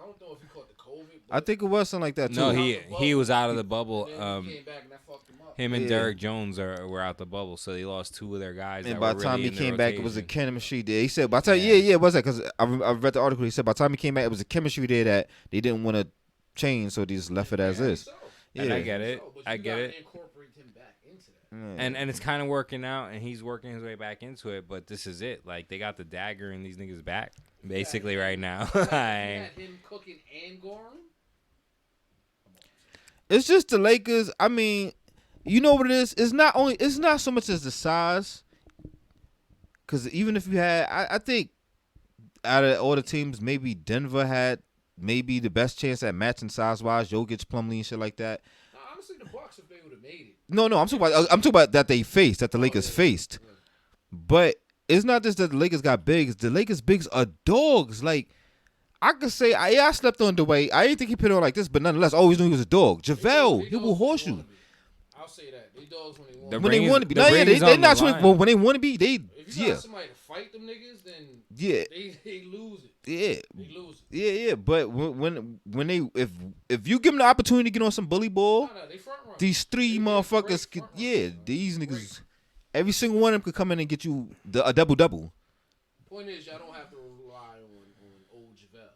don't know if he caught the COVID. I think it was something like that too. No, he was out of the bubble. He came back and that fucked him up. Him and Derek Jones were out the bubble, so they lost 2 of their guys. And that by were the time really he in came the back, it was a rotation. chemistry there. He said, by the time, what's that? Because I read the article. He said by the time he came back, it was a chemistry there that they didn't want to change, so they just left it as is. Yeah, and I get it. I get it. Incorporate him back into that. And it's kind of working out, and he's working his way back into it. But this is it. Like, they got the dagger in these niggas' back, basically, right now. You had him cooking and Goran? It's just the Lakers. I mean, you know what it is? It's not so much as the size. Because even if you had, I think out of all the teams, maybe Denver had maybe the best chance at matching size-wise, Jokic, Plumlee, and shit like that. Honestly, the Bucks, if they would have made it. No, I'm talking about that they faced, that the Lakers faced. But it's not just that the Lakers got bigs. The Lakers bigs are dogs. Like, I could say, I slept on Dwight. I didn't think he put on like this, but nonetheless, I always knew he was a dog. JaVale, he will horse you. I'll say that. They dogs when they want. When they want to be. No, yeah, they not trying. Well, when they want to be, they If you got somebody to fight them niggas, then they lose it. Yeah. They lose it. Yeah. But when they if you give them the opportunity to get on some bully ball, they front run. these 3 motherfuckers could, these niggas, every single one of them could come in and get you a double. Point is, y'all don't have to rely on old JaVale.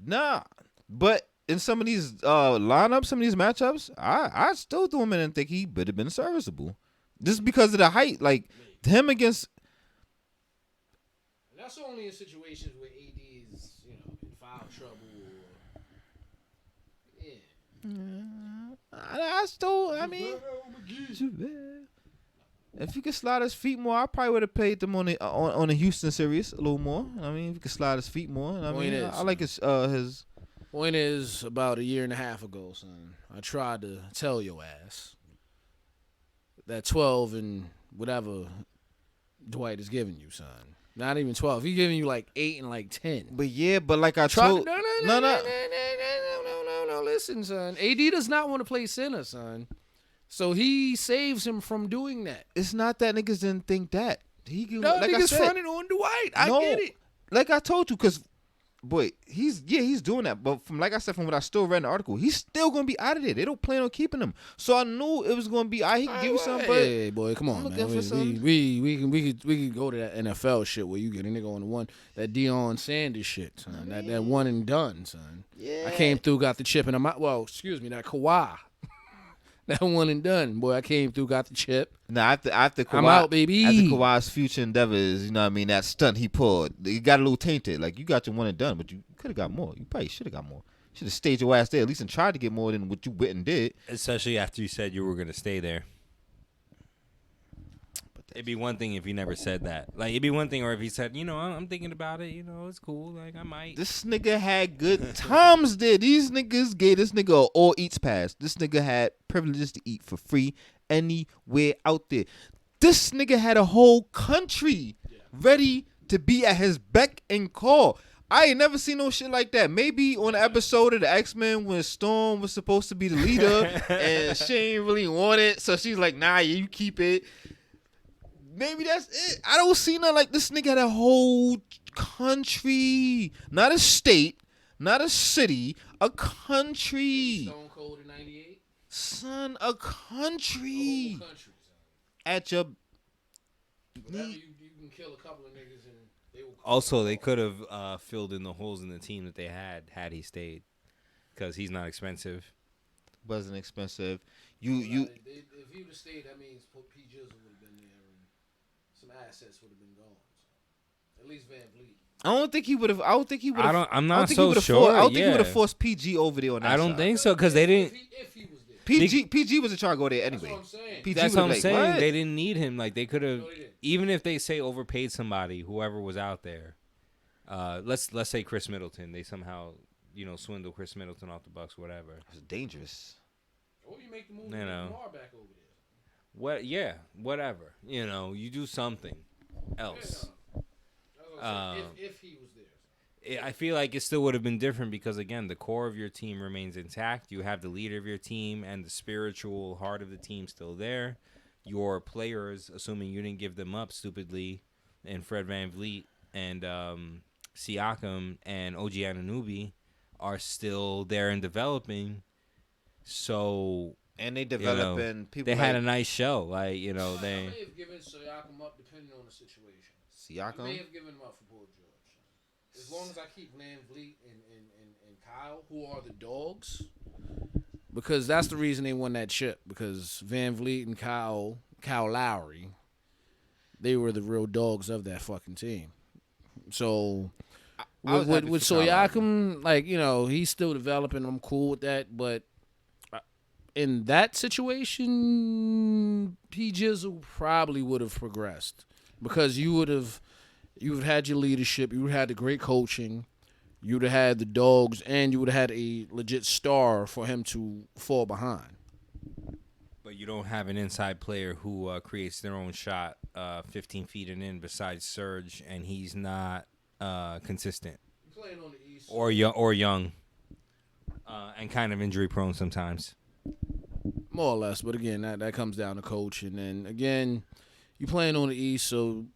Nah, but in some of these lineups, some of these matchups, I still threw him in and think he would have been serviceable, just because of the height. Like him against. And that's only in situations where AD is, in foul trouble. I mean, if you could slide his feet more, I probably would have paid them on the Houston series a little more. I mean, if you could slide his feet more, I like his. Point is, about a year and a half ago, son, I tried to tell your ass that 12 and whatever Dwight is giving you, son. Not even 12. He's giving you like 8 and like 10. But like I told, no. Listen, son. AD does not want to play center, son. So he saves him from doing that. It's not that niggas didn't think that. Niggas fronting on Dwight. I get it. Like I told you, because, boy, he's doing that. But from what I still read in the article, he's still going to be out of there. They don't plan on keeping him. So I knew it was going to be, he can give you something. But hey, boy, come on, man. We can go to that NFL shit where you get a nigga on the one, that Deion Sanders shit, son. That one and done, son. Yeah. I came through, got the chip in my, that Kawhi. That one and done, boy. I came through, got the chip. Nah, after Kawhi, I'm out, baby. After Kawhi's future endeavors, that stunt he pulled, it got a little tainted. Like, you got your one and done, but you could have got more. You probably should have got more. Should have stayed your ass there at least and tried to get more than what you went and did. Especially after you said you were going to stay there. It'd be one thing if he never said that. Like, it'd be one thing, or if he said, I'm thinking about it, it's cool. Like, I might. This nigga had good times there. These niggas gave this nigga an all eats pass. This nigga had privileges to eat for free anywhere out there. This nigga had a whole country ready to be at his beck and call. I ain't never seen no shit like that. Maybe on the episode of the X-Men when Storm was supposed to be the leader and she ain't really want it, so she's like, nah, you keep it. Maybe that's it. I don't see nothing like this nigga had a whole country. Not a state, not a city, a country. Stone Cold in 98? Son, a country. The whole country, son. At your... Whatever you can kill a couple of niggas and they will. Also, they could have filled in the holes in the team that they had he stayed, because he's not expensive. Wasn't expensive. If he would have stayed, that means P. Jizzle would have been there and some assets would have been gone. So. At least Van Vliet. I don't think he would have. I'm not so sure. I don't think he would have forced PG over there on that I don't side. think so, because they didn't. If he was there. PG was trying to go there anyway. That's what I'm saying. PG That's what I'm like, saying. what? They didn't need him. Like, they could have, No, they didn't. even if they say overpaid somebody, whoever was out there. Let's say Chris Middleton. They somehow swindle Chris Middleton off the Bucks, whatever. It's dangerous. Or you make the move You to know. Lamar back over there. What? Yeah, whatever. You do something else. Yeah, no. If he was there. I feel like it still would have been different because, again, the core of your team remains intact. You have the leader of your team and the spiritual heart of the team still there. Your players, assuming you didn't give them up stupidly, and Fred VanVleet and Siakam and OG Anunoby are still there and developing. So, And they developing people. they like had a nice show. Like, they... I may have given Siakam up depending on the situation. Siakam. I may have given him up for Paul George. As long as I keep Van Vliet and Kyle, who are the dogs, because that's the reason they won that chip. Because Van Vliet and Kyle Lowry, they were the real dogs of that fucking team. So I was happy with for Kyle Siakam, like he's still developing. I'm cool with that, but in that situation, P. Jizzle probably would have progressed because you would have had your leadership, you would have had the great coaching, you would have had the dogs, and you would have had a legit star for him to fall behind. But you don't have an inside player who creates their own shot 15 feet and in besides Serge, and he's not consistent. Playing on the East. Or young. And kind of injury prone sometimes. More or less, but again, that comes down to coach. And then, again, you playing on the East, so...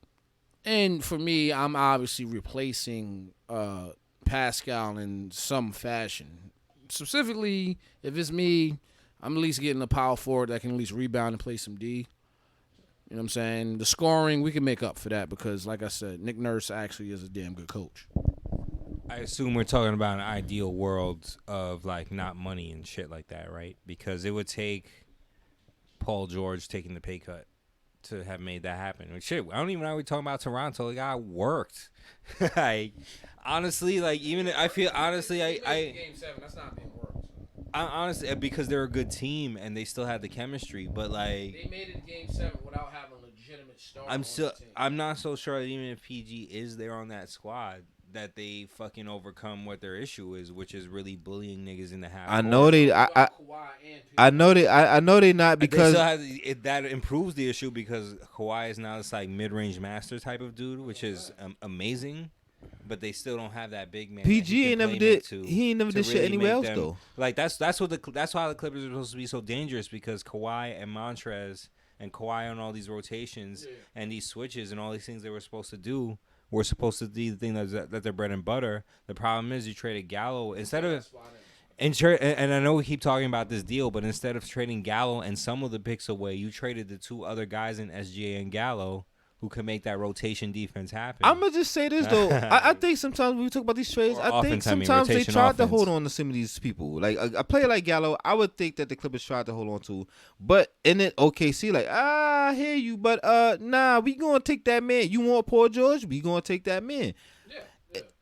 And for me, I'm obviously replacing Pascal in some fashion. Specifically, if it's me, I'm at least getting a power forward that can at least rebound and play some D. You know what I'm saying? The scoring, we can make up for that because, like I said, Nick Nurse actually is a damn good coach. I assume we're talking about an ideal world of, like, not money and shit like that, right? Because it would take Paul George taking the pay cut to have made that happen. Like, shit, I don't even know we're talking about Toronto. The guy worked. Like, honestly, like, even I feel honestly, Game 7, that's not being worked. I honestly, because they're a good team and they still had the chemistry, but like They made it in Game 7 without having a legitimate star. I'm not so sure that even if PG is there on that squad, that they fucking overcome what their issue is, which is really bullying niggas in the half. I know they. I know they not because that improves the issue because Kawhi is now this like mid-range master type of dude, which is amazing. But they still don't have that big man. PG ain't never did. He ain't never did shit anywhere else though. Like that's why the Clippers are supposed to be so dangerous because Kawhi and Montrez and Kawhi on all these rotations and these switches and all these things they were supposed to do. We're supposed to do the thing that they're bread and butter. The problem is you traded Gallo instead of, and I know we keep talking about this deal, but instead of trading Gallo and some of the picks away, you traded the two other guys in SGA and Gallo who can make that rotation defense happen. I'm gonna just say this though. I think sometimes when we talk about these trades, I think sometimes they tried to hold on to some of these people. Like a player like Gallo, I would think that the Clippers tried to hold on to, but in it OKC like I hear you, but nah, we gonna take that man. You want Paul George? We gonna take that man.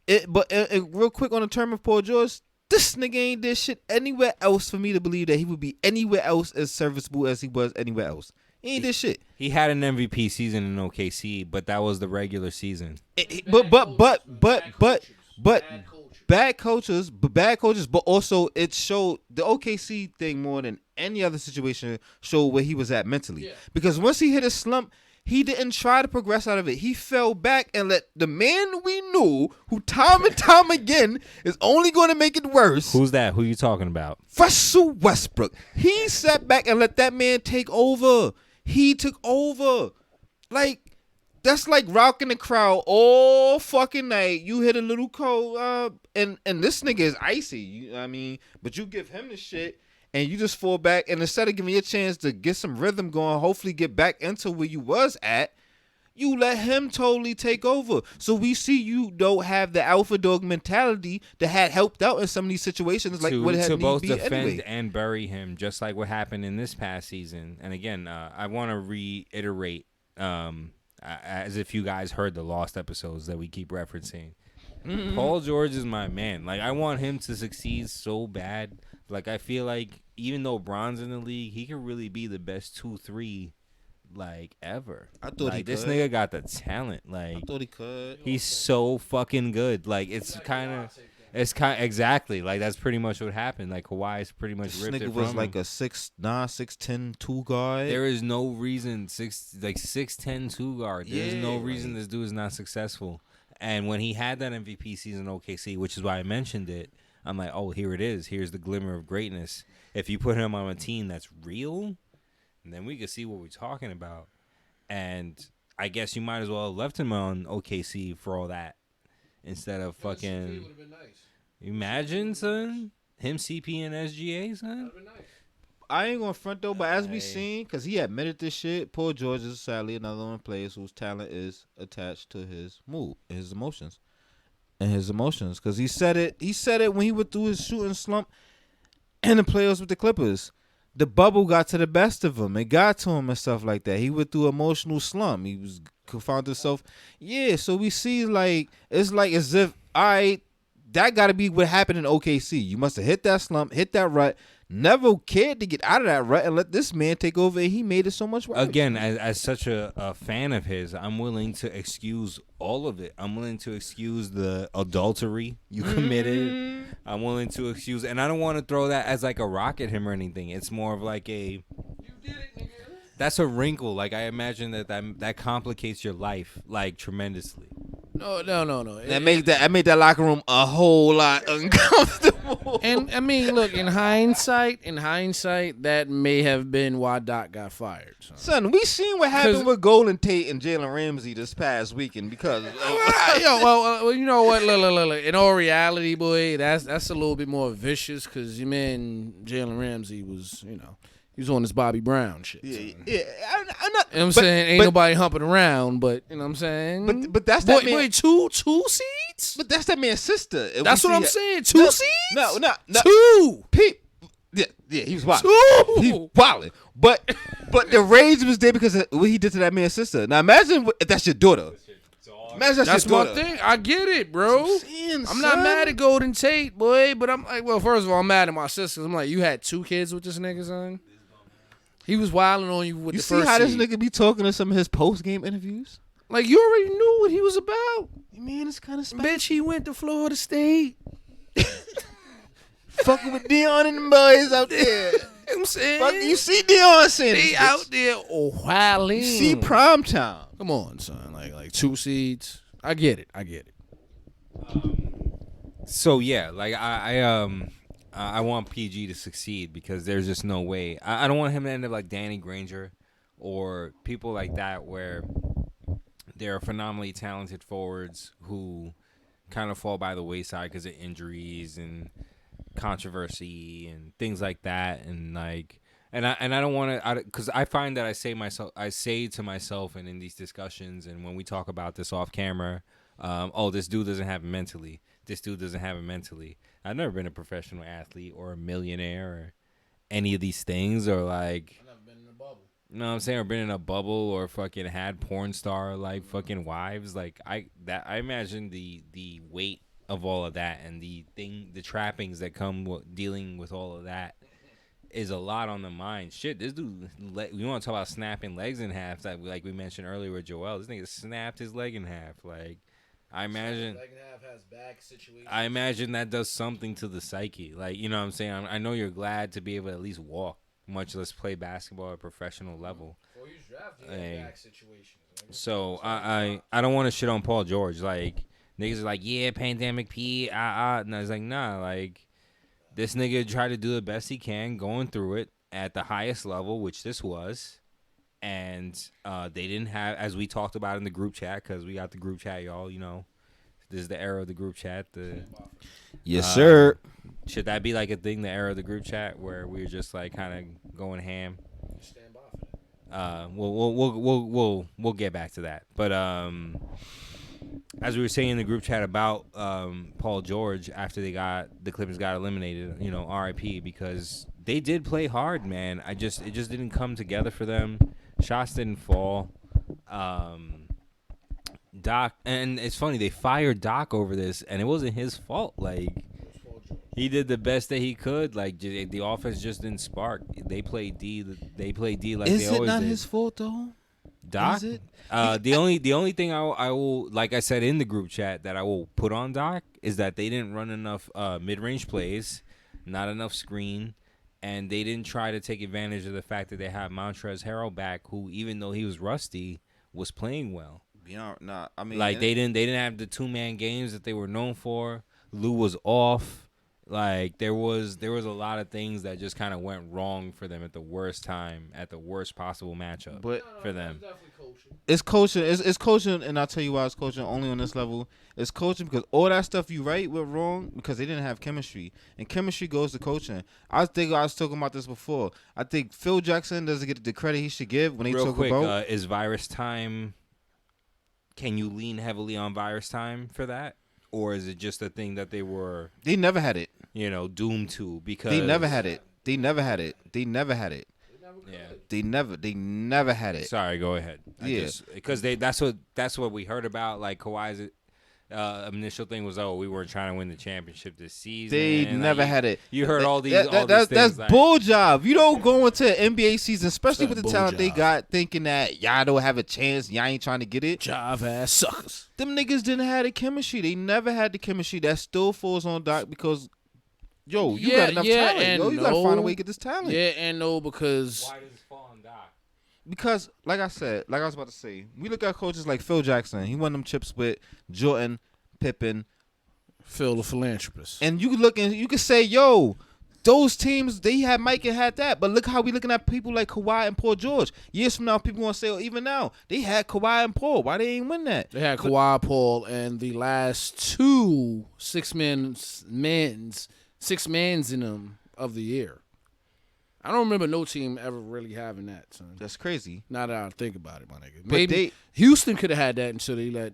Yeah. But real quick on the term of Paul George, this nigga ain't did shit anywhere else for me to believe that he would be anywhere else as serviceable as he was anywhere else. He ain't this shit. He had an MVP season in OKC, but that was the regular season. But bad coaches, but also it showed the OKC thing more than any other situation showed where he was at mentally. Yeah. Because once he hit a slump, he didn't try to progress out of it. He fell back and let the man we knew, who time and time again is only going to make it worse. Who's that? Who you talking about? Russell Westbrook. He sat back and let that man take over. He took over. Like, that's like rocking the crowd all fucking night. You hit a little cold, and this nigga is icy. You know what I mean? But you give him the shit, and you just fall back. And instead of giving you a chance to get some rhythm going, hopefully get back into where you was at, You let him totally take over. So we see you don't have the alpha dog mentality that had helped out in some of these situations, like what it had to need both be defend anyway. and bury him, just like what happened in this past season. And again, I want to reiterate, as if you guys heard the Lost episodes that we keep referencing. Mm-hmm. Paul George is my man. Like, I want him to succeed so bad. Like, I feel like even though Bron's in the league, he could really be the best 2-3 like ever. I thought like, he this could. nigga got the talent. Like, I thought he could. He's so fucking good. Like, it's kind of exactly like that's pretty much what happened. Like, Kawhi's pretty much This ripped nigga it was from like him. a 6'9", 6'10" 2 guard. There is no reason 6'10" 2 guard. There's no reason like, this dude is not successful. And when he had that MVP season in OKC, which is why I mentioned it, I'm like, oh, here it is. Here's the glimmer of greatness. If you put him on a team that's real, then we can see what we're talking about. And I guess you might as well have left him on OKC for all that instead of fucking. Imagine, son, him CP and SGA, son. I ain't gonna front though, but as we seen, cause he admitted this shit. Paul George is sadly another one of players whose talent is attached to his mood, his emotions, Cause he said it. He said it when he went through his shooting slump in the playoffs with the Clippers. The bubble got to the best of him. It got to him and stuff like that. He went through emotional slump. He was found himself. Yeah, so we see like it's like as if that got to be what happened in OKC. You must have hit that slump, hit that rut. Never cared to get out of that rut and let this man take over, and he made it so much worse. Again, as such a fan of his, I'm willing to excuse all of it. I'm willing to excuse the adultery you committed. I'm willing to excuse, and I don't want to throw that as like a rock at him or anything. It's more of like you did it, nigga. That's a wrinkle. Like, I imagine that complicates your life like tremendously. No. That made that locker room a whole lot uncomfortable. And I mean, look, in hindsight, that may have been why Doc got fired. Son, we seen what happened with Golden Tate and Jalen Ramsey this past weekend because. Well, you know what? Look. In all reality, boy, that's a little bit more vicious because your man Jalen Ramsey was, he was on this Bobby Brown shit. Yeah. I'm not. You know what I'm saying? Ain't nobody humping around, but you know what I'm saying? But that's that man. Wait, two seeds? But that's that man's sister. That's what I'm saying. Two seeds? No. Two. Yeah, he was wild. He wilding. But the rage was there because of what he did to that man's sister. Now imagine if that's your daughter. Imagine that's your my daughter. thing. I get it, bro. I'm not mad at Golden Tate, boy, but I'm like, well, first of all, I'm mad at my sister. I'm like, you had 2 kids with this nigga, son? He was wilding on you with the first seed. You see how this nigga be talking in some of his post-game interviews? Like, you already knew what he was about. Man, it's kind of special. Bitch, he went to Florida State. Fucking with Dion and the boys out there. You know what I'm saying? You see Dion saying they out there wilding. You see prime time. Come on, son. Like 2 seeds. I get it. So yeah, like I want PG to succeed because there's just no way. I don't want him to end up like Danny Granger or people like that where they're phenomenally talented forwards who kind of fall by the wayside because of injuries and controversy and things like that. And like, and I don't want to, because I find that I say to myself and in these discussions and when we talk about this off camera, this dude doesn't have it mentally. This dude doesn't have it mentally. I've never been a professional athlete or a millionaire or any of these things or like. I've never been in a bubble. You know what I'm saying? Or been in a bubble or fucking had porn star like fucking wives. Like I imagine the weight of all of that and the trappings that come dealing with all of that is a lot on the mind. Shit, this dude, you want to talk about snapping legs in half? Like we mentioned earlier with Joel, this nigga snapped his leg in half. Like. I imagine that does something to the psyche. Like, you know what I'm saying? I know you're glad to be able to at least walk, much less play basketball at a professional level. Before you draft, you had back situations. So I don't want to shit on Paul George. Like, niggas are like, yeah, pandemic P, No, it's like, nah, like, this nigga tried to do the best he can going through it at the highest level, which this was. And they didn't have, as we talked about in the group chat, because we got the group chat, y'all, you know. This is the era of the group chat. Yes, sir. Should that be like a thing, the era of the group chat, where we're just like kind of going ham? Stand by for We'll get back to that. But as we were saying in the group chat about Paul George after the Clippers got eliminated, RIP, because they did play hard, man. It just didn't come together for them. Shots didn't fall. Doc, and it's funny, they fired Doc over this, and it wasn't his fault. Like, he did the best that he could. Like, the offense just didn't spark. They played D. They played D like they always did. Is it not his fault though? Doc? Is it? The only thing I will, like I said in the group chat, that I will put on Doc is that they didn't run enough mid-range plays, not enough screen, and they didn't try to take advantage of the fact that they have Montrezl Harrell back, who, even though he was rusty, was playing well. Yeah, nah. I mean, Like, they didn't have the 2-man games that they were known for. Lou was off. Like, there was a lot of things that just kind of went wrong for them at the worst time, at the worst possible matchup for them. It's coaching. It's coaching, and I'll tell you why it's coaching only on this level. It's coaching because all that stuff you write went wrong because they didn't have chemistry, and chemistry goes to coaching. I think I was talking about this before. I think Phil Jackson doesn't get the credit he should give when they Real talk quick, about is Virus Time. Can you lean heavily on Virus Time for that? Or is it just a thing that they were... They never had it. Doomed to, because... They never had it. They never had it. Yeah. They never had it. Sorry, go ahead. Yeah. Because that's what we heard about. Like, Kawhi's initial thing was, we weren't trying to win the championship this season. They never had it. You heard all these things. That's like, bull job. You don't go into an NBA season, especially with the talent job. they got, thinking that y'all don't have a chance. Y'all ain't trying to get it. Jive ass suckers. Them niggas didn't have the chemistry. They never had the chemistry. That still falls on Doc because, you got enough talent. You got to find a way to get this talent. Yeah, and no, because... Why does it fall on Doc? Because, like I was about to say, we look at coaches like Phil Jackson. He won them chips with Jordan, Pippen, Phil the philanthropist. and you look and you can say, those teams, they had Mike and had that. But look how we looking at people like Kawhi and Paul George. Years from now, people gonna say, even now, they had Kawhi and Paul. Why they ain't win that? They had Kawhi, Paul, and the last two six mans in them of the year. I don't remember no team ever really having that, son. That's crazy. Now that I think about it, my nigga. But Maybe Houston could have had that until they let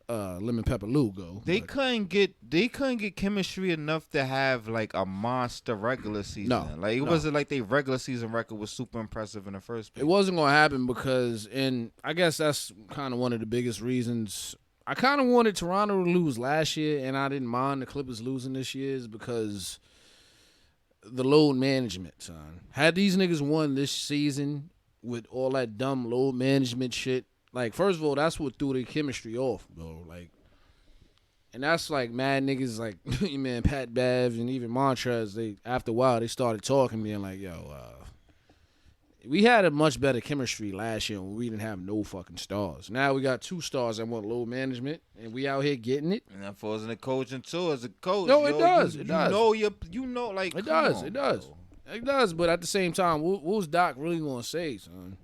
Lemon Pepper Lou go. They couldn't get chemistry enough to have like a monster regular season. It wasn't like their regular season record was super impressive in the first place. It wasn't gonna happen because, and I guess that's kind of one of the biggest reasons. I kind of wanted Toronto to lose last year, and I didn't mind the Clippers losing this year, is because the load management, son. Had these niggas won this season with all that dumb load management shit, like, first of all, that's what threw the chemistry off, bro. Like, and that's like mad niggas like, man, Pat Bev and even Montrez, they, after a while, they started talking, being like, we had a much better chemistry last year when we didn't have no fucking stars. Now we got 2 stars that want load management, and we out here getting it. And that falls in the coaching too, as a coach. No, it does. It does. Like, it does. on, it does. bro. It does. But at the same time, what was Doc really gonna say, son?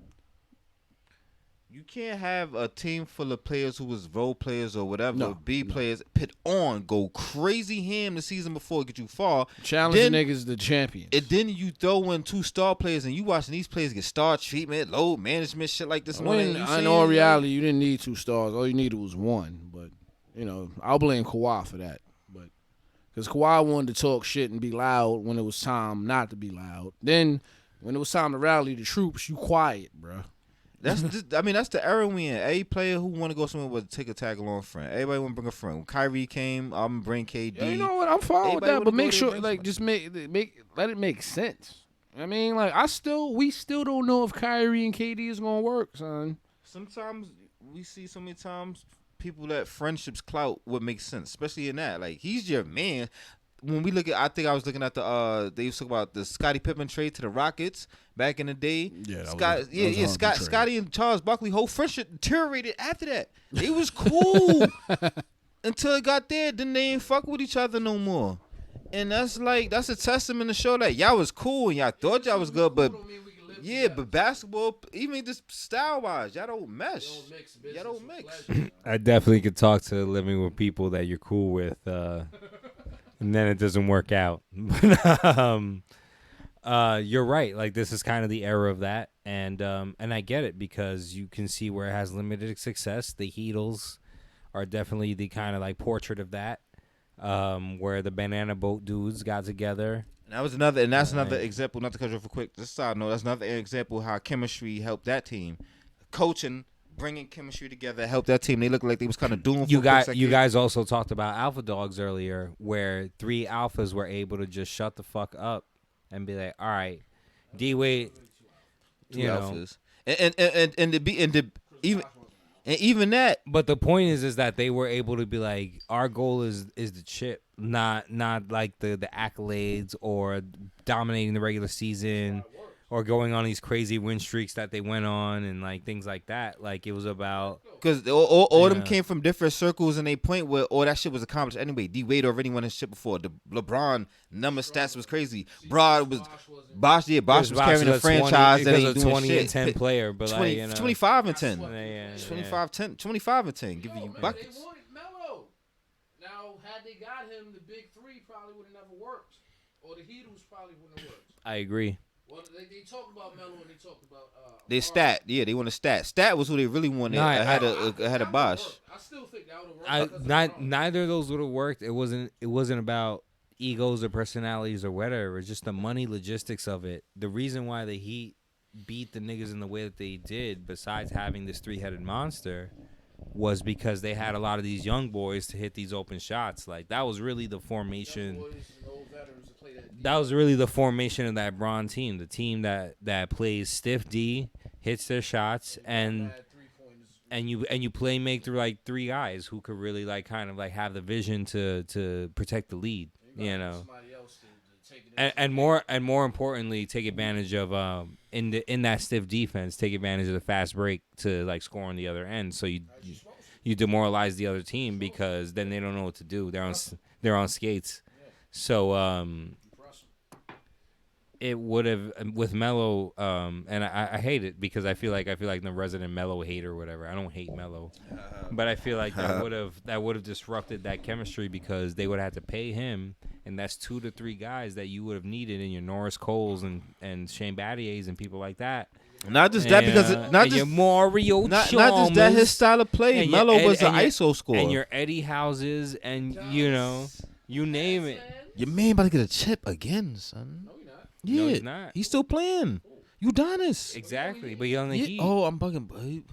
You can't have a team full of players who was role players or whatever, players, go crazy ham the season before, get you far. Challenge the niggas the champions. And then you throw in 2 star players and you watching these players get star treatment, load management, shit like this. In all reality, you didn't need 2 stars. All you needed was 1. But, I'll blame Kawhi for that. But because Kawhi wanted to talk shit and be loud when it was time not to be loud. Then when it was time to rally the troops, you quiet, bro. That's the era we in. Every player who want to go somewhere would take a tag along friend. Everybody want to bring a friend. When Kyrie came, I'm bring KD. Yeah, you know what? I'm fine with that, but make sure, like, just let it make sense. I mean, like, we still don't know if Kyrie and KD is gonna work, son. Sometimes we see so many times people that friendships clout would make sense, especially in that. Like, he's your man. When we look at, I think I was looking at they used to talk about the Scottie Pippen trade to the Rockets back in the day. Yeah, Scottie and Charles Barkley whole friendship deteriorated after that. They was cool until it got there. Then they ain't fuck with each other no more. And that's a testament to show that y'all was cool and y'all thought y'all was good, but but basketball, even just style wise, y'all don't mesh. Y'all don't mix. I definitely could talk to living with people that you're cool with. And then it doesn't work out. You're right. Like this is kind of the era of that, and I get it because you can see where it has limited success. The Heatles are definitely the kind of like portrait of that, where the banana boat dudes got together. And that was another, and that's another example. Not to cut you off real quick, just side note. That's another example how chemistry helped that team. Coaching, bringing chemistry together, helped that team. They looked like they was kind of doomed. You guys also talked about alpha dogs earlier, where 3 alphas were able to just shut the fuck up and be like, all right, D-Wade, you know. Alphas. And even that. But the point is that they were able to be like, our goal is the chip, not like the accolades or dominating the regular season or going on these crazy win streaks that they went on and like things like that. Like it was about because all them came from different circles, and they point where all that shit was accomplished anyway. D Wade already won his shit before. The LeBron number stats was crazy. Bosh was carrying the franchise. 20, that ain't a doing 20 shit. and 10 player, but 20, like, you know, 25 and 10. Yeah. 25 and 10, giving you buckets. They wanted Melo. Now, had they got him, the big three probably would have never worked, or the Heatles probably wouldn't have worked. I agree. Well, they talked about Melo and they talked about They stat, yeah, they want a stat. Stat was who they really wanted. ahead of Bosh. I still think that would have worked. Neither of those would have worked. It wasn't about egos or personalities or whatever. It's just the money logistics of it. The reason why the Heat beat the niggas in the way that they did, besides having this 3-headed monster, was because they had a lot of these young boys to hit these open shots. Like that was really the formation. That was really the formation of that Bron team. The team that plays stiff D, hits their shots, and you play make through like 3 guys who could really like kind of like have the vision to protect the lead, you know. And more importantly, take advantage of in that stiff defense, take advantage of the fast break to like score on the other end. So you demoralize the other team because then they don't know what to do. They're on skates. So it would have with Melo, and I hate it because I feel like the resident Melo hater or whatever. I don't hate Melo, but I feel like that would have disrupted that chemistry because they would have to pay him, and that's 2 to 3 guys that you would have needed in your Norris Coles and Shane Battiers and people like that. Not just that, because not just Mario not just that his style of play. Melo was an ISO scorer, and your Eddie Houses, and you know, you name it. Your man about to get a chip again, son. No, you're not. Yeah, No, he's not. He's still playing. Udonis. Exactly, but he's on the Heat. Oh, I'm bugging.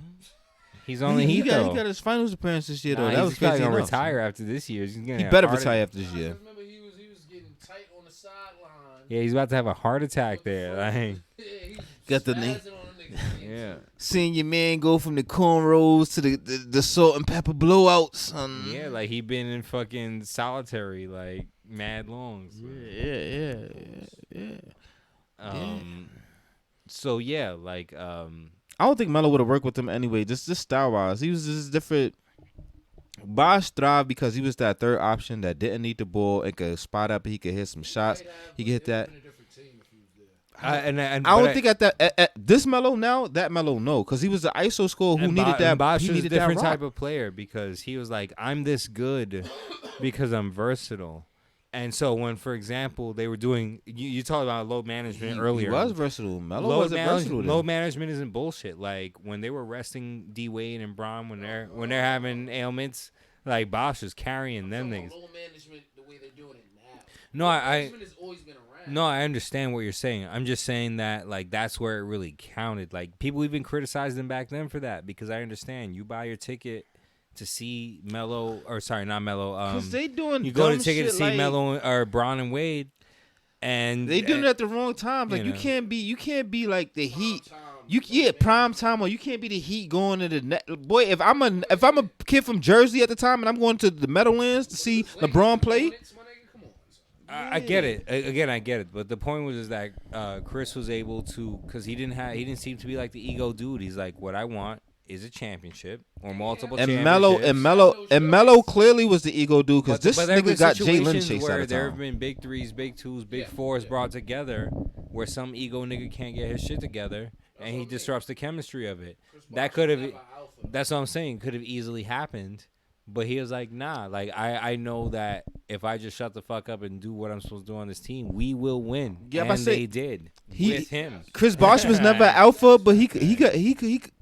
He's on the Heat, he though. got his finals appearance this year, though. Nah, That was he's probably crazy gonna enough. retire after this year. He better retire after this year. I remember he was getting tight on the sideline. Yeah, he's about to have a heart attack there. Like, Yeah, he was Got the spazzing knee. on the niggas. yeah, Seeing your man go from the cornrows to the salt and pepper blowouts, son. yeah, like he been in fucking solitary like mad longs. Yeah. So yeah, like I don't think Melo would have worked with him anyway. Just style wise, he was just different. Bosh thrived because he was that third option that didn't need the ball and could spot up. He could hit some shots. He could hit that. I don't think at this Melo now, that Melo no, because he was the ISO scorer who needed that. Bosh he was a needed different that rock. type of player because he was like, I'm this good because I'm versatile. And so when, for example, they were doing, you talked about load management earlier. He was versatile. Melo wasn't versatile. Load management isn't bullshit. Like when they were resting D Wade and Bron when they're having ailments, like Bosh is carrying them niggas. Low management the way they're doing it now. No, Management has always been around. No, I understand what you're saying. I'm just saying that like that's where it really counted. Like people even criticized them back then for that because I understand you buy your ticket to see Melo, or sorry, not Melo. Because they doing you go to dumb ticket to shit see like, Melo or Bron and Wade, and they doing it at the wrong time. Like you can't be like the Heat. Prime time, or you can't be the Heat going to the net. Boy, if I'm a kid from Jersey at the time and I'm going to the Meadowlands to see LeBron play. I get it. Again, I get it. But the point was is that Chris was able to, because he didn't seem to be like the ego dude. He's like, what I want is a championship or multiple championships. And Melo clearly was the ego dude because this nigga got Jalen Chase out of there time. have been big threes, big twos, big fours brought together where some ego nigga can't get his shit together and he disrupts the chemistry of it. That could have. That's what I'm saying. Could have easily happened. But he was like, nah, like I know that if I just shut the fuck up and do what I'm supposed to do on this team, we will win. Yeah, and they did with him. Chris Bosh was never alpha, but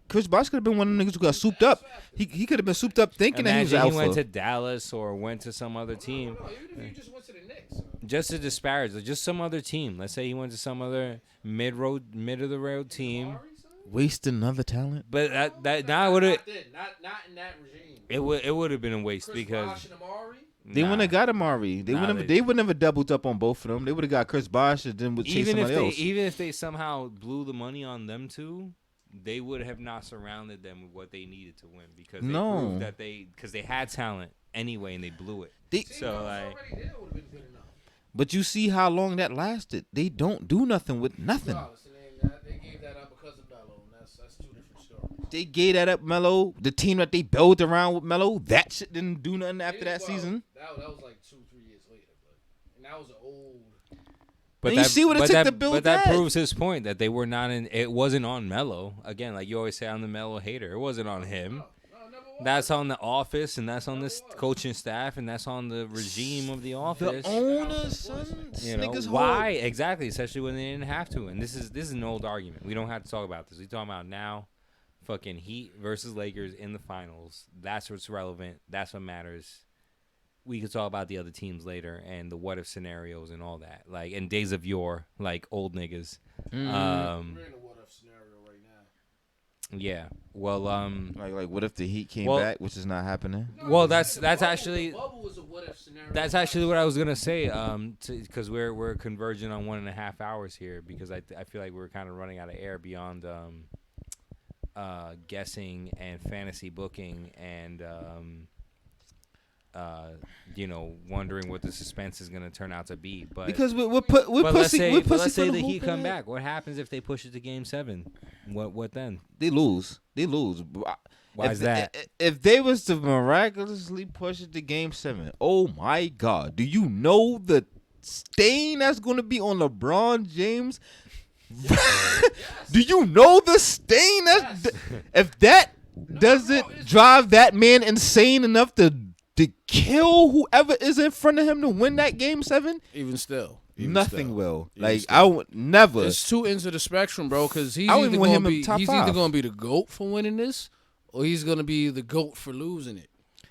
Chris Bosh could have been one of the niggas who got souped up. He could have been souped up thinking that he was alpha. He went to Dallas or went to some other team. No, even if he just went to the Knicks. Just to disparage, just some other team. Let's say he went to some other mid of the road team. Waste another talent. But that now would have not in that regime. it would have been a waste because They wouldn't have got Amari. They would never doubled up on both of them. They would have got Chris Bosh and then would chase somebody else. Even if they somehow blew the money on them two, they would have not surrounded them with what they needed to win because they proved that they had talent anyway and they blew it. But you see how long that lasted. They don't do nothing with nothing. They gave that up because of Melo, and that's two different stories. They gave that up, Melo. The team that they built around with Melo, that shit didn't do nothing after that season. That was like 2-3 years later, and that was an old. But you see what it took to build but that proves his point that they were not in. It wasn't on Melo. Again, like you always say, I'm the Melo hater. It wasn't on him. That's on the office, and that's on this coaching staff, and that's on the regime of the office. The owners, son. You know why? Exactly, especially when they didn't have to. And this is an old argument. We don't have to talk about this. We talking about now. Fucking Heat versus Lakers in the finals. That's what's relevant. That's what matters. We could talk about the other teams later and the what if scenarios and all that. Like in days of yore, like old niggas. We're in a what if scenario right now. Yeah. Well, like what if the Heat came back, which is not happening? Well, that's actually bubble was a what if scenario. that's actually what I was gonna say. Because we're converging on 1.5 hours here because I feel like we're kind of running out of air beyond guessing and fantasy booking and wondering what the suspense is going to turn out to be. But because we're let's say the Heat come back. What happens if they push it to Game 7? What then? They lose. Why is that? If they was to miraculously push it to Game 7, oh my God! Do you know the stain that's going to be on LeBron James? Do you know the stain if that doesn't drive that man insane enough to kill whoever is in front of him to win that Game 7? Even still. Nothing will. Like I would never. It's two ends of the spectrum, bro. Because he's either going to be the GOAT for winning this, or he's going to be the GOAT for losing it.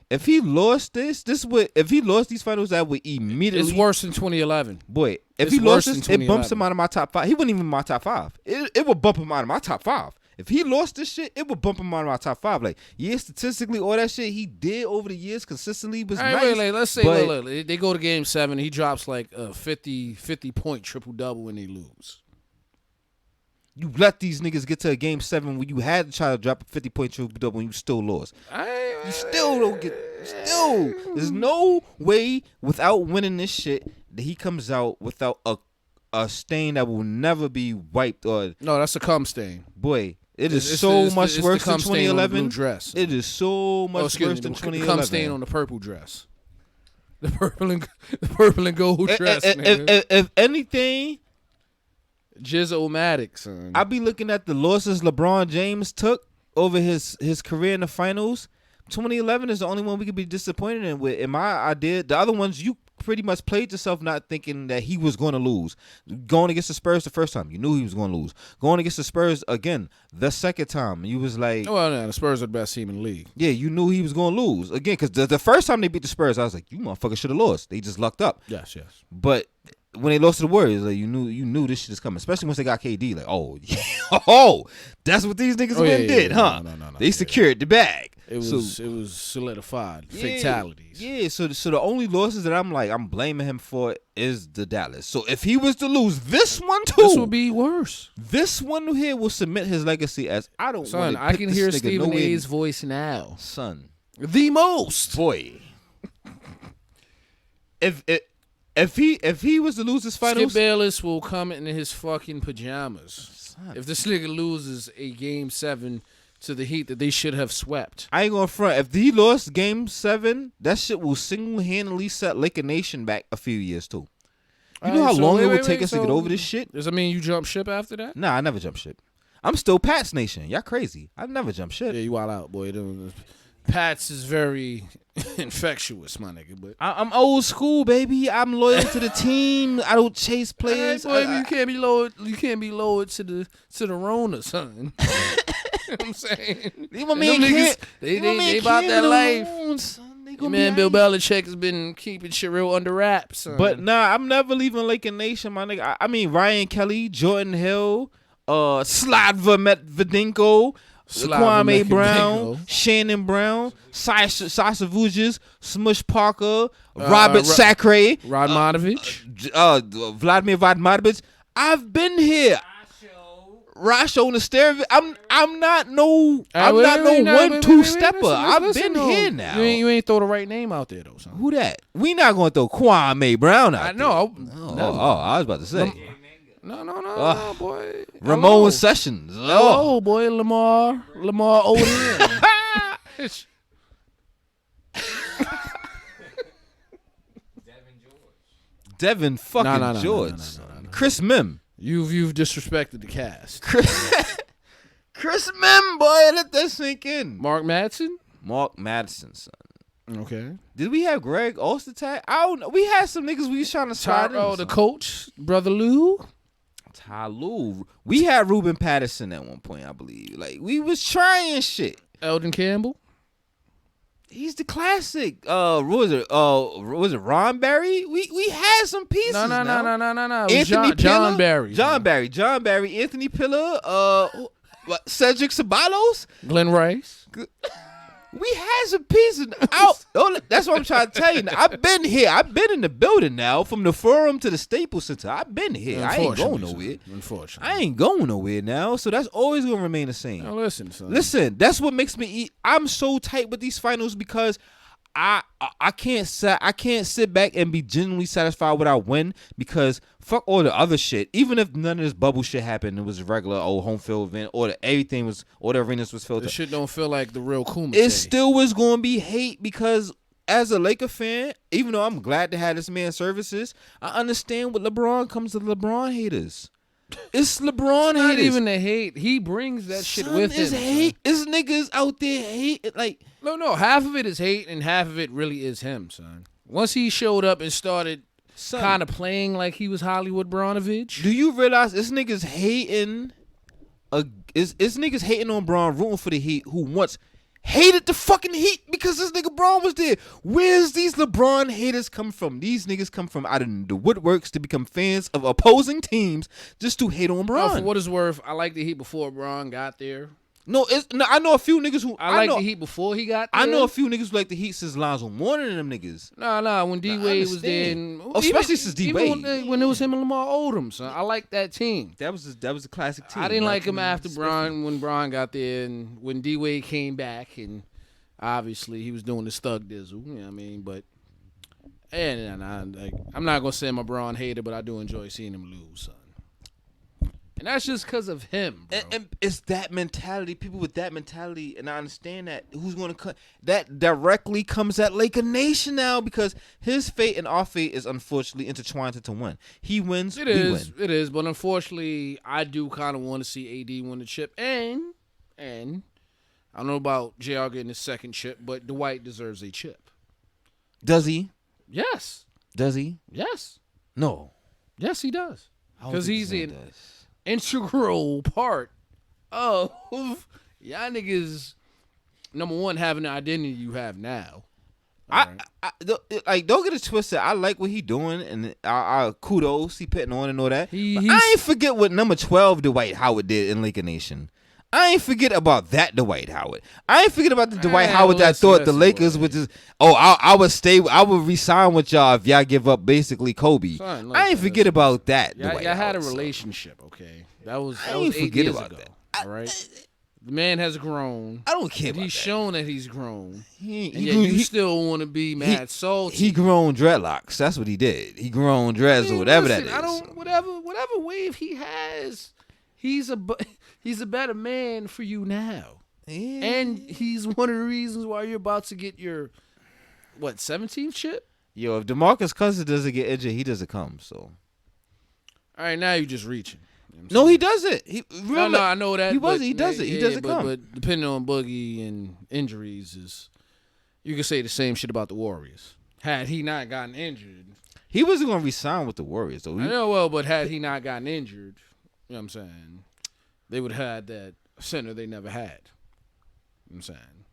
If he lost if he lost these finals, that would immediately. It's worse than 2011. Boy, if he lost this, it bumps him out of my top 5. He wasn't even in my top 5. It would bump him out of my top 5. If he lost this shit, it would bump him out of my top 5. Like, yeah, statistically, all that shit he did over the years consistently was nice. Wait, let's say look, they go to Game 7. He drops like a 50-point triple-double when they lose. You let these niggas get to a Game 7 when you had to try to drop a 50-point triple-double when you still lost. You still don't get... Still, there's no way without winning this shit that he comes out without a stain that will never be wiped. Or no, that's a cum stain. Boy, it is so much worse than 2011. Dress. It is so much worse than 2011. The cum stain on the purple dress. The purple and gold dress. If anything... Jizz-O-Matic, son. I be looking at the losses LeBron James took over his career in the finals. 2011 is the only one we could be disappointed in with. In my idea, the other ones you pretty much played yourself not thinking that he was going to lose. Going against the Spurs the first time, you knew he was going to lose. Going against the Spurs again the second time, you was like, well, no, the Spurs are the best team in the league. Yeah, you knew he was going to lose again because the first time they beat the Spurs, I was like, you motherfuckers should have lost. They just lucked up. Yes. But when they lost to the Warriors, like you knew this shit is coming. Especially once they got KD. Like, oh, that's what these niggas did, huh? No, they secured the bag. It was solidified. Fatalities. Yeah. So the only losses that I'm blaming him for is the Dallas. So if he was to lose this one too, this would be worse. This one here will cement his legacy as I don't. Son, I can hear Stephen A's voice now. Son, the most boy. If he was to lose his finals, Skip Bayless will come in his fucking pajamas. Son. If this nigga loses a Game 7 to the Heat that they should have swept. I ain't gonna front. If he lost Game 7, that shit will single-handedly set Laker Nation back a few years too. You know how long it would take us to get over this shit? Does that mean you jump ship after that? Nah, I never jump ship. I'm still Pat's Nation. Y'all crazy. I never jump ship. Yeah, you wild out, boy. Pats is very infectious, my nigga. But I'm old school, baby. I'm loyal to the team. I don't chase players. boy, you can't be loyal. You can't be loyal to the Rona, son. You know what I'm saying? My man They about that life. Your man Bill Belichick has been keeping shit real under wraps. Son. But nah, I'm never leaving Laker Nation, my nigga. I mean Ryan Kelly, Jordan Hill, Sladva Medvedenko, Kwame Brown, Shannon Brown, Sasha Vujic, Smush Parker, Robert Sacre, Radmanovich, Vladimir Radmanovich. I've been here. Rasho on the stair. I'm not no 1-2 stepper. I've been here now. You ain't throw the right name out there though, son. Who that? We not gonna throw Kwame Brown out. I know. I was about to say. No, boy. Ramon Sessions. Oh, boy, Lamar Odom. Devin fucking George. No. Chris Mim. You've disrespected the cast. Chris Mim, boy, let that sink in. Mark Madsen, son. Okay. Did we have Greg Ostertag? I don't know. We had some niggas we was trying to slide in. The coach, Brother Lou. Ty Lue. We had Ruben Patterson at one point, I believe. Like, we was trying shit. Eldon Campbell. He's the classic. Was it Ron Barry? We had some pieces. No. Anthony John Barry. John Barry. Anthony Pillar. Cedric Ceballos. Glenn Rice. We had some pieces out. That's what I'm trying to tell you. Now, I've been here. I've been in the building now, from the Forum to the Staples Center. I've been here. I ain't going nowhere. Unfortunately, I ain't going nowhere now. So that's always gonna remain the same. Now listen, son. Listen, that's what makes me eat. I'm so tight with these finals because I can't sit back and be genuinely satisfied with our win, because fuck all the other shit. Even if none of this bubble shit happened, it was a regular old home field event, or all the arenas was filled. This shit don't feel like the real Kuma. It still was gonna be hate, because as a Laker fan, even though I'm glad to have this man's services, I understand what LeBron comes to LeBron haters. It's LeBron haters. Not even the hate. He brings that shit with him. It's hate. It's niggas out there hate. Like, no. Half of it is hate, and half of it really is him, son. Once he showed up and started kind of playing like he was Hollywood Bronovich. Do you realize this niggas hating? Is niggas hating on Braun, rooting for the Heat, who once hated the fucking Heat because this nigga Braun was there? Where's these LeBron haters come from? These niggas come from out of the woodworks to become fans of opposing teams just to hate on Braun. For what it's worth, I like the Heat before Braun got there. No, I know a few niggas who I like the Heat before he got there. I know a few niggas who like the Heat since Lonzo Mourning and them niggas. Nah, when D Wade was there, especially since D Wade, when it was him and Lamar Odom, son. I like that team. That was a classic team. I didn't like him after Bron, when Bron got there, and when D Wade came back, and obviously he was doing the thug dizzle. You know what I mean? But I'm not gonna say I'm a Bron hater, but I do enjoy seeing him lose, son. And that's just because of him, bro. And it's that mentality, people with that mentality, and I understand that. Who's going to cut? That directly comes at Laker Nation now, because his fate and our fate is unfortunately intertwined into one. He wins, we win. It is, but unfortunately, I do kind of want to see AD win the chip. And I don't know about JR getting his second chip, but Dwight deserves a chip. Does he? Yes. Does he? Yes. No. Yes, he does. Because he's an integral part of y'all niggas, number one, having the identity you have now. Don't get it twisted. I like what he doing, and I kudos he putting on and all that. I ain't forget what number 12 Dwight Howard did in Laker Nation. I ain't forget about that Dwight Howard. I ain't forget about the Dwight Howard that thought the Lakers would just, I would resign with y'all if y'all give up basically Kobe. Son, I ain't forget about that. Y'all had a relationship, okay? That was 8 years ago. All right? The man has grown. I don't care about that. He's shown that he's grown. You still want to be mad salty. He grown dreadlocks. That's what he did. He grown dreads or whatever that is. Whatever wave he has, he's a better man for you now. Yeah. And he's one of the reasons why you're about to get your 17th chip? Yo, if DeMarcus Cousins doesn't get injured, he doesn't come. So, all right, now you're just reaching. You know he doesn't. No, I know that. He doesn't come. But depending on Boogie and injuries is You could say the same shit about the Warriors. Had he not gotten injured, He wasn't gonna resign with the Warriors, though. I know well, but had he not gotten injured, you know what I'm saying, they would have had that center they never had. You know what I'm saying.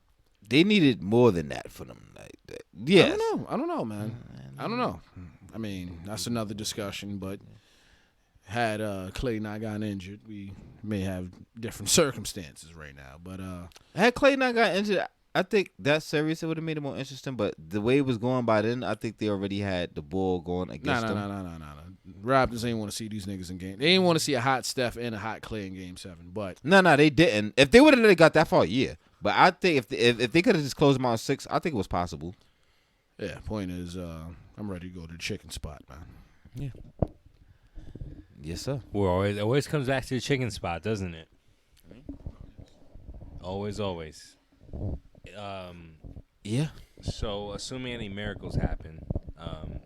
They needed more than that for them. Like that. Yes. I don't know, man. I don't know. I mean, that's another discussion, but had Clay not gotten injured, we may have different circumstances right now. But Had Clay not got injured, I think that series it would have made it more interesting. But the way it was going by then, I think they already had the ball going against them. No. Raptors ain't want to see these niggas in game. They ain't want to see a hot Steph and a hot Clay in Game 7. But No, they didn't. If they would have got that far, yeah. But I think if they could have just closed them out on 6, I think it was possible. yeah, point is, I'm ready to go to the chicken spot, man. Yeah. Yes, sir. Well, it always comes back to the chicken spot, doesn't it? Always. Yeah. So, assuming any miracles happen,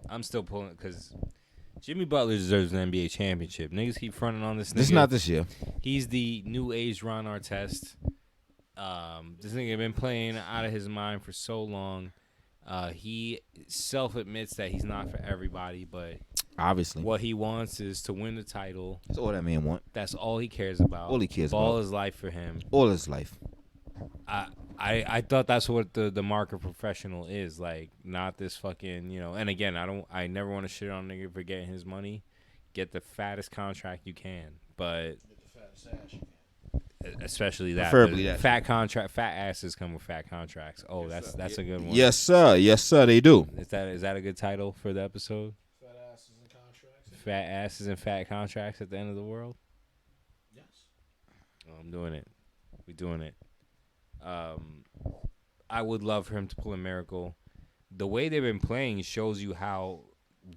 I'm still pulling because Jimmy Butler deserves an NBA championship. Niggas keep fronting on this nigga. This is not this year. He's the new age Ron Artest. This nigga been playing out of his mind for so long. He self-admits that he's not for everybody, but Obviously. what he wants is to win the title. That's all that man want. That's all he cares about. All he cares Ball about. is life for him. All his life. I thought that's what the mark of professional is, like, not this fucking, and again, I never want to shit on a nigga for getting his money. Get the fattest contract you can, but especially that. Preferably that. Fat asses come with fat contracts. Oh, that's a good one. Yes, sir. Yes, sir. They do. Is that a good title for the episode? Fat asses and contracts. Fat asses and fat contracts at the end of the world? Yes. Oh, I'm doing it. We doing it. I would love for him to pull a miracle. The way they've been playing shows you how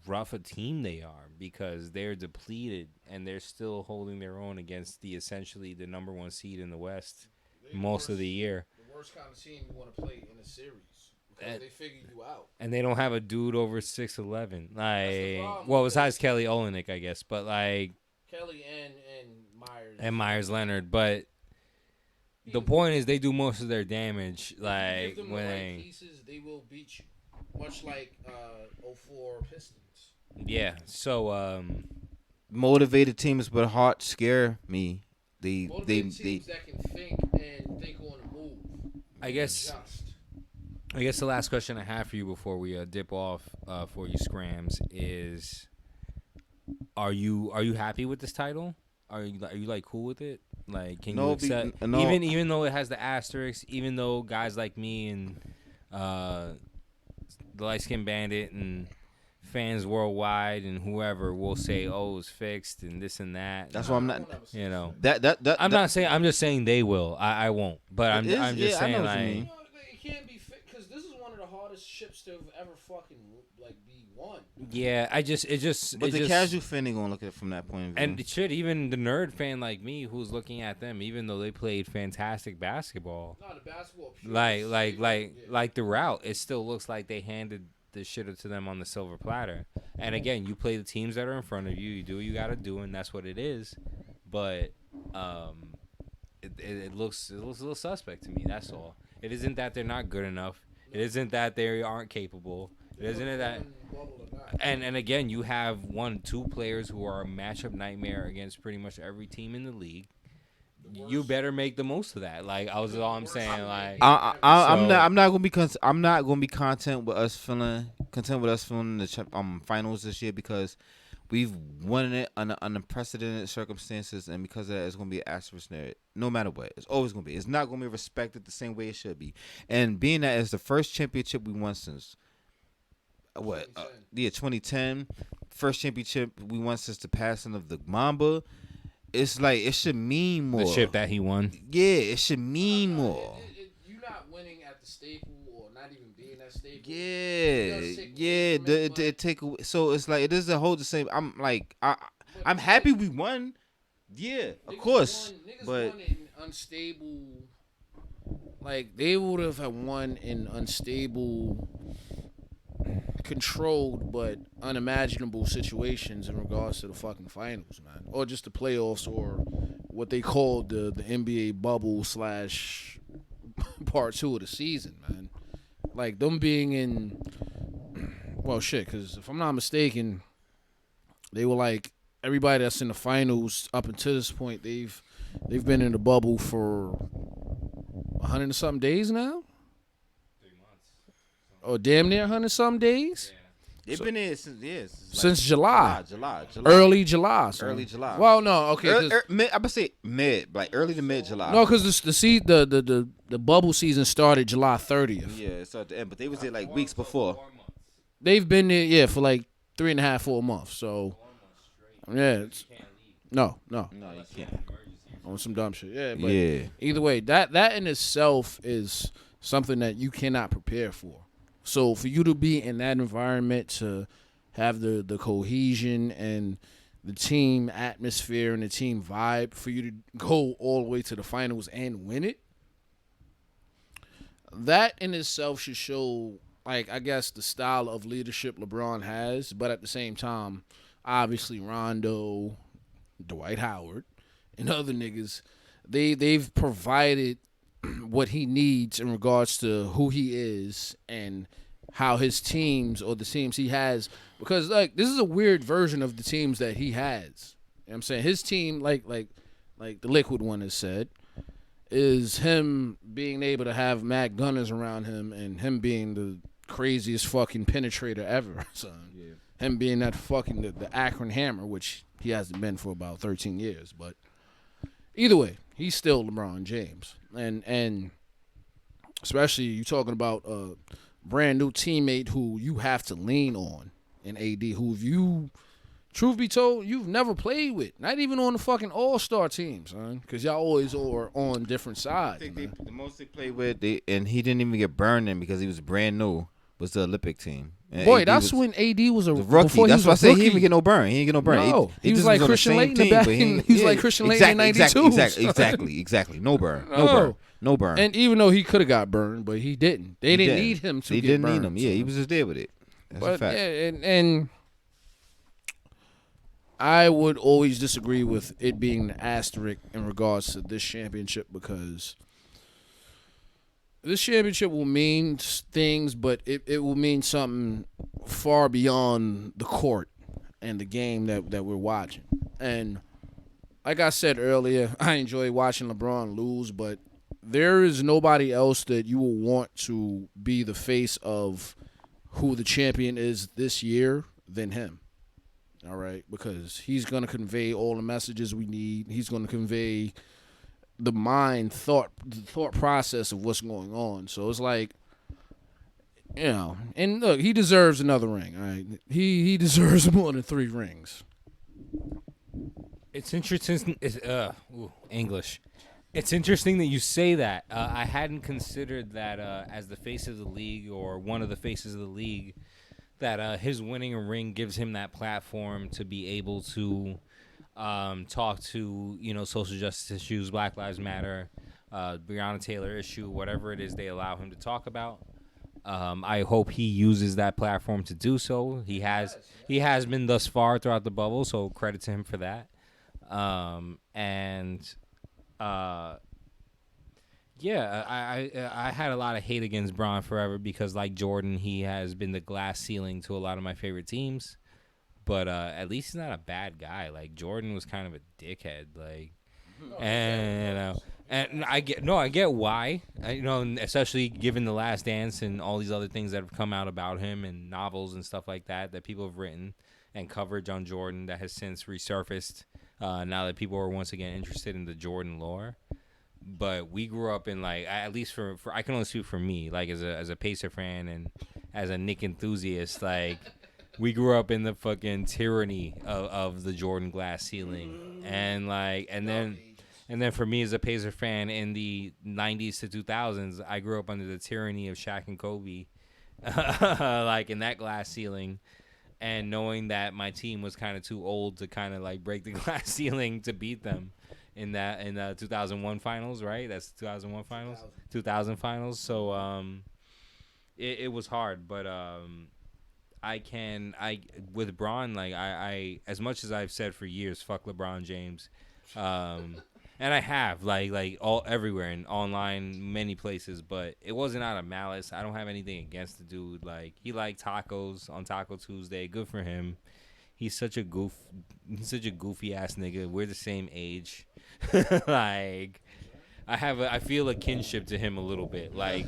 rough a team they are because they're depleted and they're still holding their own against essentially the number 1 seed in the West most of the year. The worst kind of team you want to play in a series because they figure you out. And they don't have a dude over 6'11". problem. Well, besides Kelly Olynyk, I guess, but like Kelly and Myers. And Myers Leonard, but the point is they do most of their damage. Like give them when the right pieces, they will beat you. Much like 04 Pistons. Yeah. So Motivated teams, but heart scare me. Motivated teams that can think and think on the move. I guess the last question I have for you before we dip off for you, Scrams, is are you happy with this title? Are you like cool with it? Like, can you accept even though it has the asterisk, even though guys like me and the Lightskin Bandit and fans worldwide and whoever will say, "Oh, it's fixed" and this and that. That's why I'm not. I'm not saying. I'm just saying they will. I won't. But I'm just saying like. It can't be fixed because this is one of the hardest ships to have ever fucking be won. Yeah, But the casual fan ain't gonna look at it from that point of view. And it should, even the nerd fan like me who's looking at them, even though they played fantastic basketball. No, the basketball. Like the route, it still looks like they handed the shit to them on the silver platter. And again, you play the teams that are in front of you. You do what you got to do, and that's what it is. But it looks a little suspect to me. That's all. It isn't that they're not good enough. It isn't that they aren't capable. It isn't that. And again, you have 2 players who are a matchup nightmare against pretty much every team in the league. You better make the most of that. Like all I'm saying. Like I'm not gonna be content with us feeling in the finals this year because we've won it under unprecedented circumstances, and because of that, it's gonna be an asterisk there. No matter what, it's always gonna be. It's not gonna be respected the same way it should be. And being that it's the first championship we won since 2010, first championship we won since the passing of the Mamba. It's like it should mean more. The ship that he won. Yeah, it should mean more. You're not winning at the Staple or not even being at Staple. It take away. So it's like it doesn't hold the same. I'm happy we won. Yeah, of course. But won in unstable. Like they would have won in unstable, controlled but unimaginable situations in regards to the fucking finals, man, or just the playoffs, or what they called the NBA bubble / part 2 of the season, man. like them being in. Well, shit, because if I'm not mistaken, they were like everybody that's in the finals up until this point. They've been in the bubble for 100 and something days now. 3 months. Or damn near 100 something days. Yeah. They've been there since Since July. July. Early July. Son. Early July. Well, no, okay. I would say mid, like early to mid July. No, because the bubble season started July 30th. Yeah, it's at the end, but they was there like weeks before. They've been there, yeah, for like 3.5, 4 months. So, yeah, no, No, you can't. on some dumb shit. Yeah, but Yeah. either way, that in itself is something that you cannot prepare for. So for you to be in that environment, to have the cohesion and the team atmosphere and the team vibe, for you to go all the way to the finals and win it, that in itself should show, like, I guess, the style of leadership LeBron has. But at the same time, obviously Rondo, Dwight Howard, and other niggas, they've provided what he needs in regards to who he is and how his teams or the teams he has, because like this is a weird version of the teams that he has. You know what I'm saying? His team, like the Liquid one has said, is him being able to have Matt Gunners around him and him being the craziest fucking penetrator ever, son. Yeah. Him being that fucking the Akron Hammer, which he hasn't been for about 13 years, but either way, he's still LeBron James. And especially you talking about a brand new teammate who you have to lean on in AD, who you, truth be told, you've never played with. Not even on the fucking all-star team, son. Because y'all always are on different sides. I think the most they played with, and he didn't even get burned in because he was brand new, was the Olympic team. And Boy, AD that's when AD was a rookie. That's why I say he didn't get no burn. He didn't get no burn. No, he was just like on the Christian same Layton team, back but in. He was like Christian Layton in '92. Exactly. No burn. No burn. And even though he could have got burned, but he didn't. They didn't need him to. They get didn't burned, need him. Yeah, he was just there with it. That's a fact. Yeah, and I would always disagree with it being an asterisk in regards to this championship, because this championship will mean things, but it will mean something far beyond the court and the game that we're watching. And like I said earlier, I enjoy watching LeBron lose, but there is nobody else that you will want to be the face of who the champion is this year than him. All right, because he's going to convey all the messages we need. He's going to convey the thought process of what's going on. So it's like, you know, and look, he deserves another ring. All right, he deserves more than 3 rings. It's interesting. English. It's interesting that you say that. I hadn't considered that as the face of the league, or one of the faces of the league, that his winning a ring gives him that platform to be able to talk to, social justice issues, Black Lives Matter, Breonna Taylor issue, whatever it is they allow him to talk about. I hope he uses that platform to do so. He has been thus far throughout the bubble, so credit to him for that. I had a lot of hate against Bron forever because, like Jordan, he has been the glass ceiling to a lot of my favorite teams. But at least he's not a bad guy. Like, Jordan was kind of a dickhead. Like, and I get why. Especially given The Last Dance and all these other things that have come out about him and novels and stuff like that people have written, and coverage on Jordan that has since resurfaced now that people are once again interested in the Jordan lore. But we grew up in, like, at least for I can only speak for me, like, as a Pacer fan and as a Knick enthusiast, like, we grew up in the fucking tyranny of the Jordan glass ceiling, and then for me as a Pacer fan in the 90s to 2000s, I grew up under the tyranny of Shaq and Kobe, like, in that glass ceiling, and knowing that my team was kind of too old to kind of, like, break the glass ceiling to beat them in the 2001 finals, right? That's 2001 finals, 2000 finals. So it was hard, but with Bron, like, I as much as I've said for years, fuck LeBron James, And I have like all everywhere and online, many places, but it wasn't out of malice. I don't have anything against the dude. Like he liked tacos on Taco Tuesday. Good for him. He's such a goofy ass nigga. We're the same age. Like I feel a kinship to him a little bit, like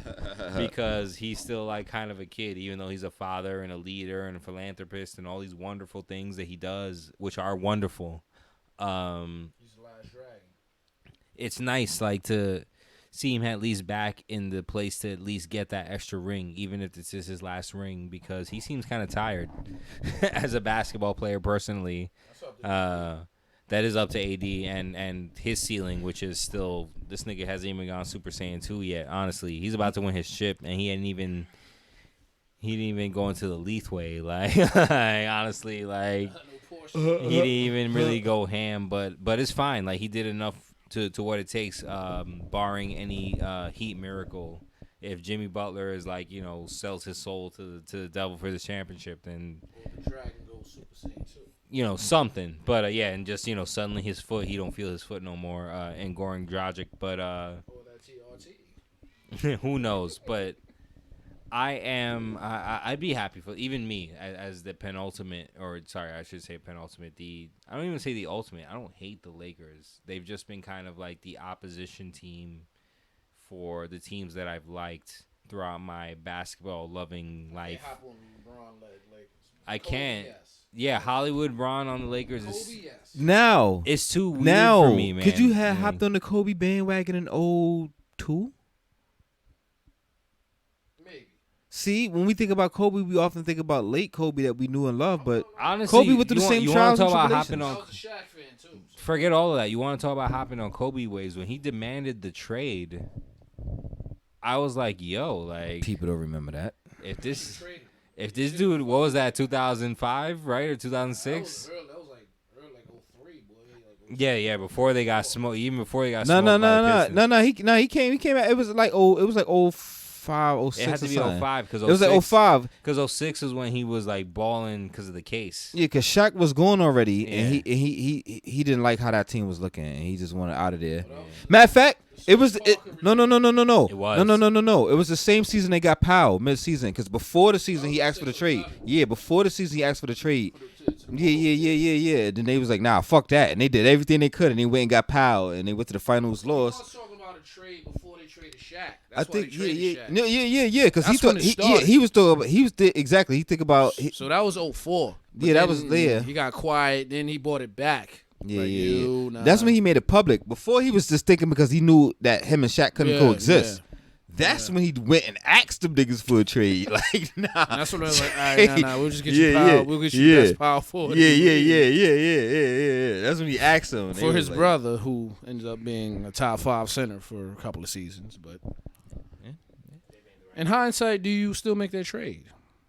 because he's still like kind of a kid, even though he's a father and a leader and a philanthropist and all these wonderful things that he does, which are wonderful. He's the last dragon. It's nice like to see him at least back in the place to at least get that extra ring, even if this is his last ring, because he seems kind of tired as a basketball player personally. That is up to AD and his ceiling, which is still, this nigga hasn't even gone Super Saiyan 2 yet. Honestly, he's about to win his chip, and he didn't even go into the lethal way. Like, honestly, like he didn't even really go ham, but it's fine. Like he did enough to what it takes, barring any Heat miracle. If Jimmy Butler is like, sells his soul to the devil for the championship, then the dragon goes Super Saiyan 2. Something, but yeah, and just suddenly his foot, he don't feel his foot no more, and Goran Dragic, but that TRT. who knows? But I'd be happy for even me as the penultimate, or sorry, I should say penultimate. I don't even say the ultimate. I don't hate the Lakers. They've just been kind of like the opposition team for the teams that I've liked throughout my basketball loving life. I can't. Yeah, Hollywood Bron on the Lakers is now. It's too weird for me, man. Could you have hopped on the Kobe bandwagon in 02? Maybe. See, when we think about Kobe, we often think about late Kobe that we knew and loved, but honestly, Kobe went through the same trials and tribulations. I was a Shaq fan too. Forget all of that. You want to talk about hopping on Kobe waves? When he demanded the trade, I was like, yo, like people don't remember that. If this dude, what was that, 2005, right, or 2006? That was like 03, boy. Yeah, before they got smoked, even before they got No. He came out. It was like 05, 06. It had to be 05 because it was like 05. Because 06 is when he was like balling because of the case. Yeah, because Shaq was gone already, and he didn't like how that team was looking, and he just wanted out of there. Matter of fact, it was no. It was No. It was the same season they got Powell mid-season, because before the season he asked for the trade. Yeah, before the season he asked for the trade. Yeah. Then they was like, nah, fuck that, and they did everything they could, and they went and got Powell, and they went to the finals, lost. I was talking about a trade before they traded Shaq. I think Shaq. yeah, because he thought he was exactly. He think about. So that was 04. Yeah, that was there. He got quiet, then he bought it back. Yeah. That's when he made it public. Before he was just thinking because he knew that him and Shaq couldn't coexist. Yeah. That's when he went and asked them niggas for a trade. Like, nah. That's what I was like, all right, nah, we'll just get you power. We'll get you best power forward. Yeah. That's when he asked him. For his brother, who ended up being a top 5 center for a couple of seasons. But in hindsight, do you still make that trade?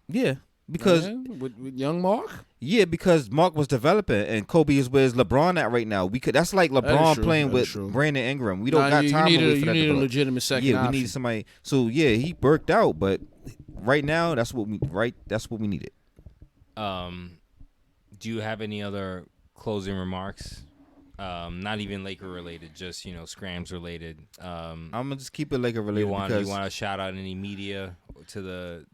Yeah. Because with young Mark? Yeah, because Mark was developing and Kobe is where's LeBron at right now. That's like LeBron playing with Brandon Ingram. We don't got time to wait for that. You need a legitimate second option. Yeah, we need somebody. So yeah, he worked out, but right now that's what we needed. Do you have any other closing remarks? Not even Laker related, just Scrams related. I'm gonna just keep it Laker related. You want to shout out any media to the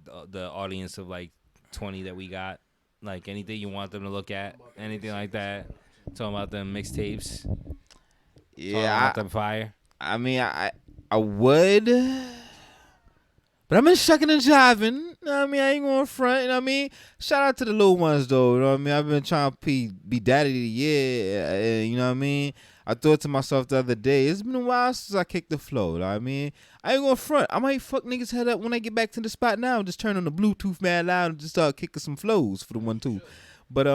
audience of like 20 that we got, like anything you want them to look at, anything like that. Talking about them mixtapes. Yeah, talking about them fire. I mean, I would, but I've been shucking and jiving. You know what I mean, I ain't going front. You know what I mean, shout out to the little ones though. You know what I mean, I've been trying to be daddy of the year. You know what I mean. I thought to myself the other day, it's been a while since I kicked the flow. You know what I mean, I ain't gonna front. I might fuck niggas head up when I get back to the spot now. Just turn on the Bluetooth mad loud and just start kicking some flows for the 1-2. But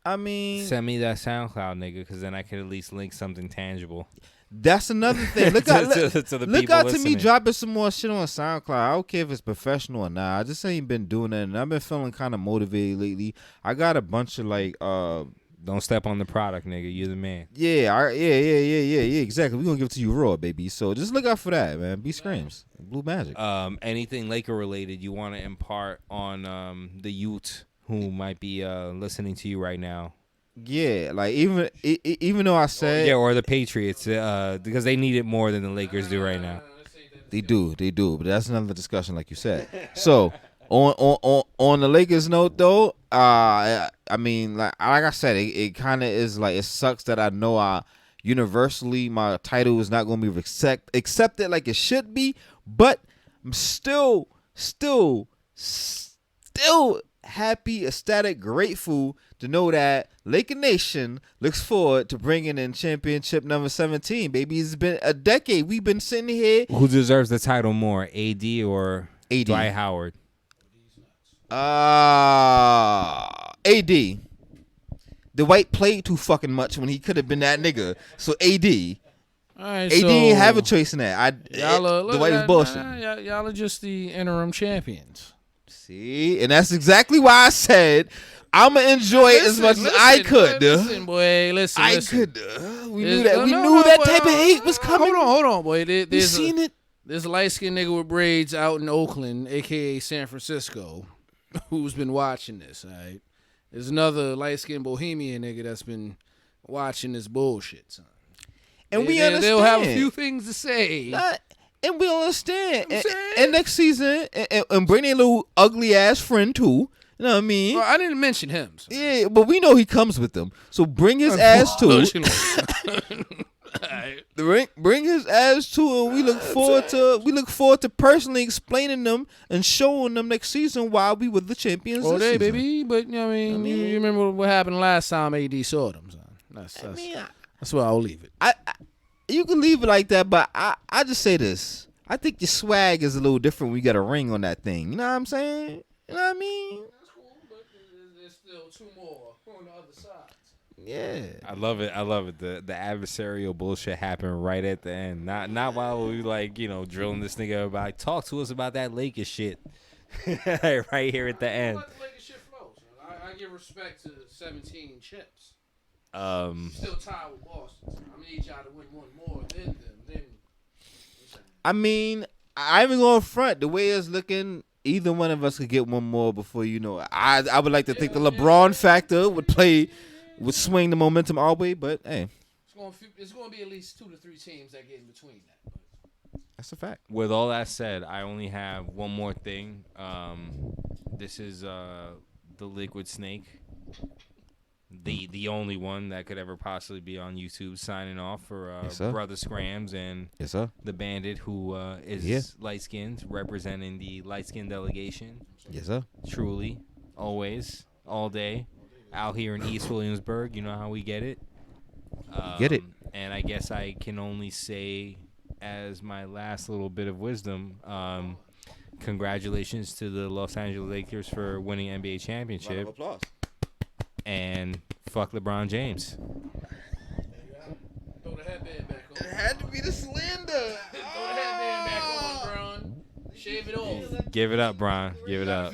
I mean, send me that SoundCloud, nigga, because then I could at least link something tangible. That's another thing. Look out to listening. me dropping some more shit on SoundCloud. I don't care if it's professional or not. I just ain't been doing that, and I've been feeling kind of motivated lately. I got a bunch of like don't step on the product, nigga. You're the man. Yeah, exactly. We're going to give it to you raw, baby. So just look out for that, man. Be Scrams. Blue Magic. Anything Laker related you want to impart on the youth who might be listening to you right now? Yeah, like even though I said Yeah, or the Patriots, because they need it more than the Lakers do right now. they do, but that's another discussion, like you said. So on the Lakers note though, I mean like I said, it kind of is like it sucks that I know universally my title is not going to be accepted like it should be, but I'm still happy, ecstatic, grateful to know that Laker Nation looks forward to bringing in championship number 17. Baby, it's been a decade. We've been sitting here. Who deserves the title more, AD or AD. Dwight Howard? AD. The White played too fucking much when he could have been that nigga. So AD. All right, AD so didn't have a choice in that. The White was bullshit. Y'all are just the interim champions. See, and that's exactly why I said I'ma enjoy it as much as I could. Listen, boy, listen. I could. We knew There's- that. We no, knew no, that but, type of hate was coming. Hold on, boy. We There's seen it. There's a light-skinned nigga with braids out in Oakland, a.k.a. San Francisco, who's been watching this, all right? There's another light-skinned bohemian nigga that's been watching this bullshit, son. And we understand. They'll have a few things to say. And we understand. You know what I'm saying? And next season, and bring their little ugly-ass friend, too. You know what I mean? Well, I didn't mention him. So. Yeah, but we know he comes with them. So bring his ass too. Bring his ass too, and we look forward to personally explaining them and showing them next season why we were the champions. Oh, this they season. baby, but you know what I mean, you remember what happened last time AD saw them, son. That's where I'll leave it. You can leave it like that, but I just say this. I think your swag is a little different when you got a ring on that thing. You know what I'm saying? You know what I mean? That's cool, but there's still two more on the other side. Yeah. I love it. The adversarial bullshit happened right at the end. Not while we drilling this nigga about talk to us about that Lakers shit. Right here at the end. Let the Lakers shit flow. I give respect to 17 chips. Still tied with Boston. So I need y'all to win one more than them. I mean, I ain't even going front. The way it's looking, either one of us could get one more before you know it. I would like to think the LeBron factor would swing the momentum our way, but hey. It's going to be at least 2 to 3 teams that get in between that. That's a fact. With all that said, I only have one more thing. This is the Liquid Snake. The only one that could ever possibly be on YouTube signing off for Brother Scrams and the Bandit, who is light-skinned, representing the light-skinned delegation. Yes, sir. Truly, always, all day, out here in East Williamsburg. You know how we get it. Get it. And I guess I can only say, as my last little bit of wisdom, congratulations to the Los Angeles Lakers for winning NBA championship. Round of applause. And fuck LeBron James. Throw the headband back on. It had to be the slander. Throw the headband back on, Bron. Shave it off. Give it up, Bron. Give it up.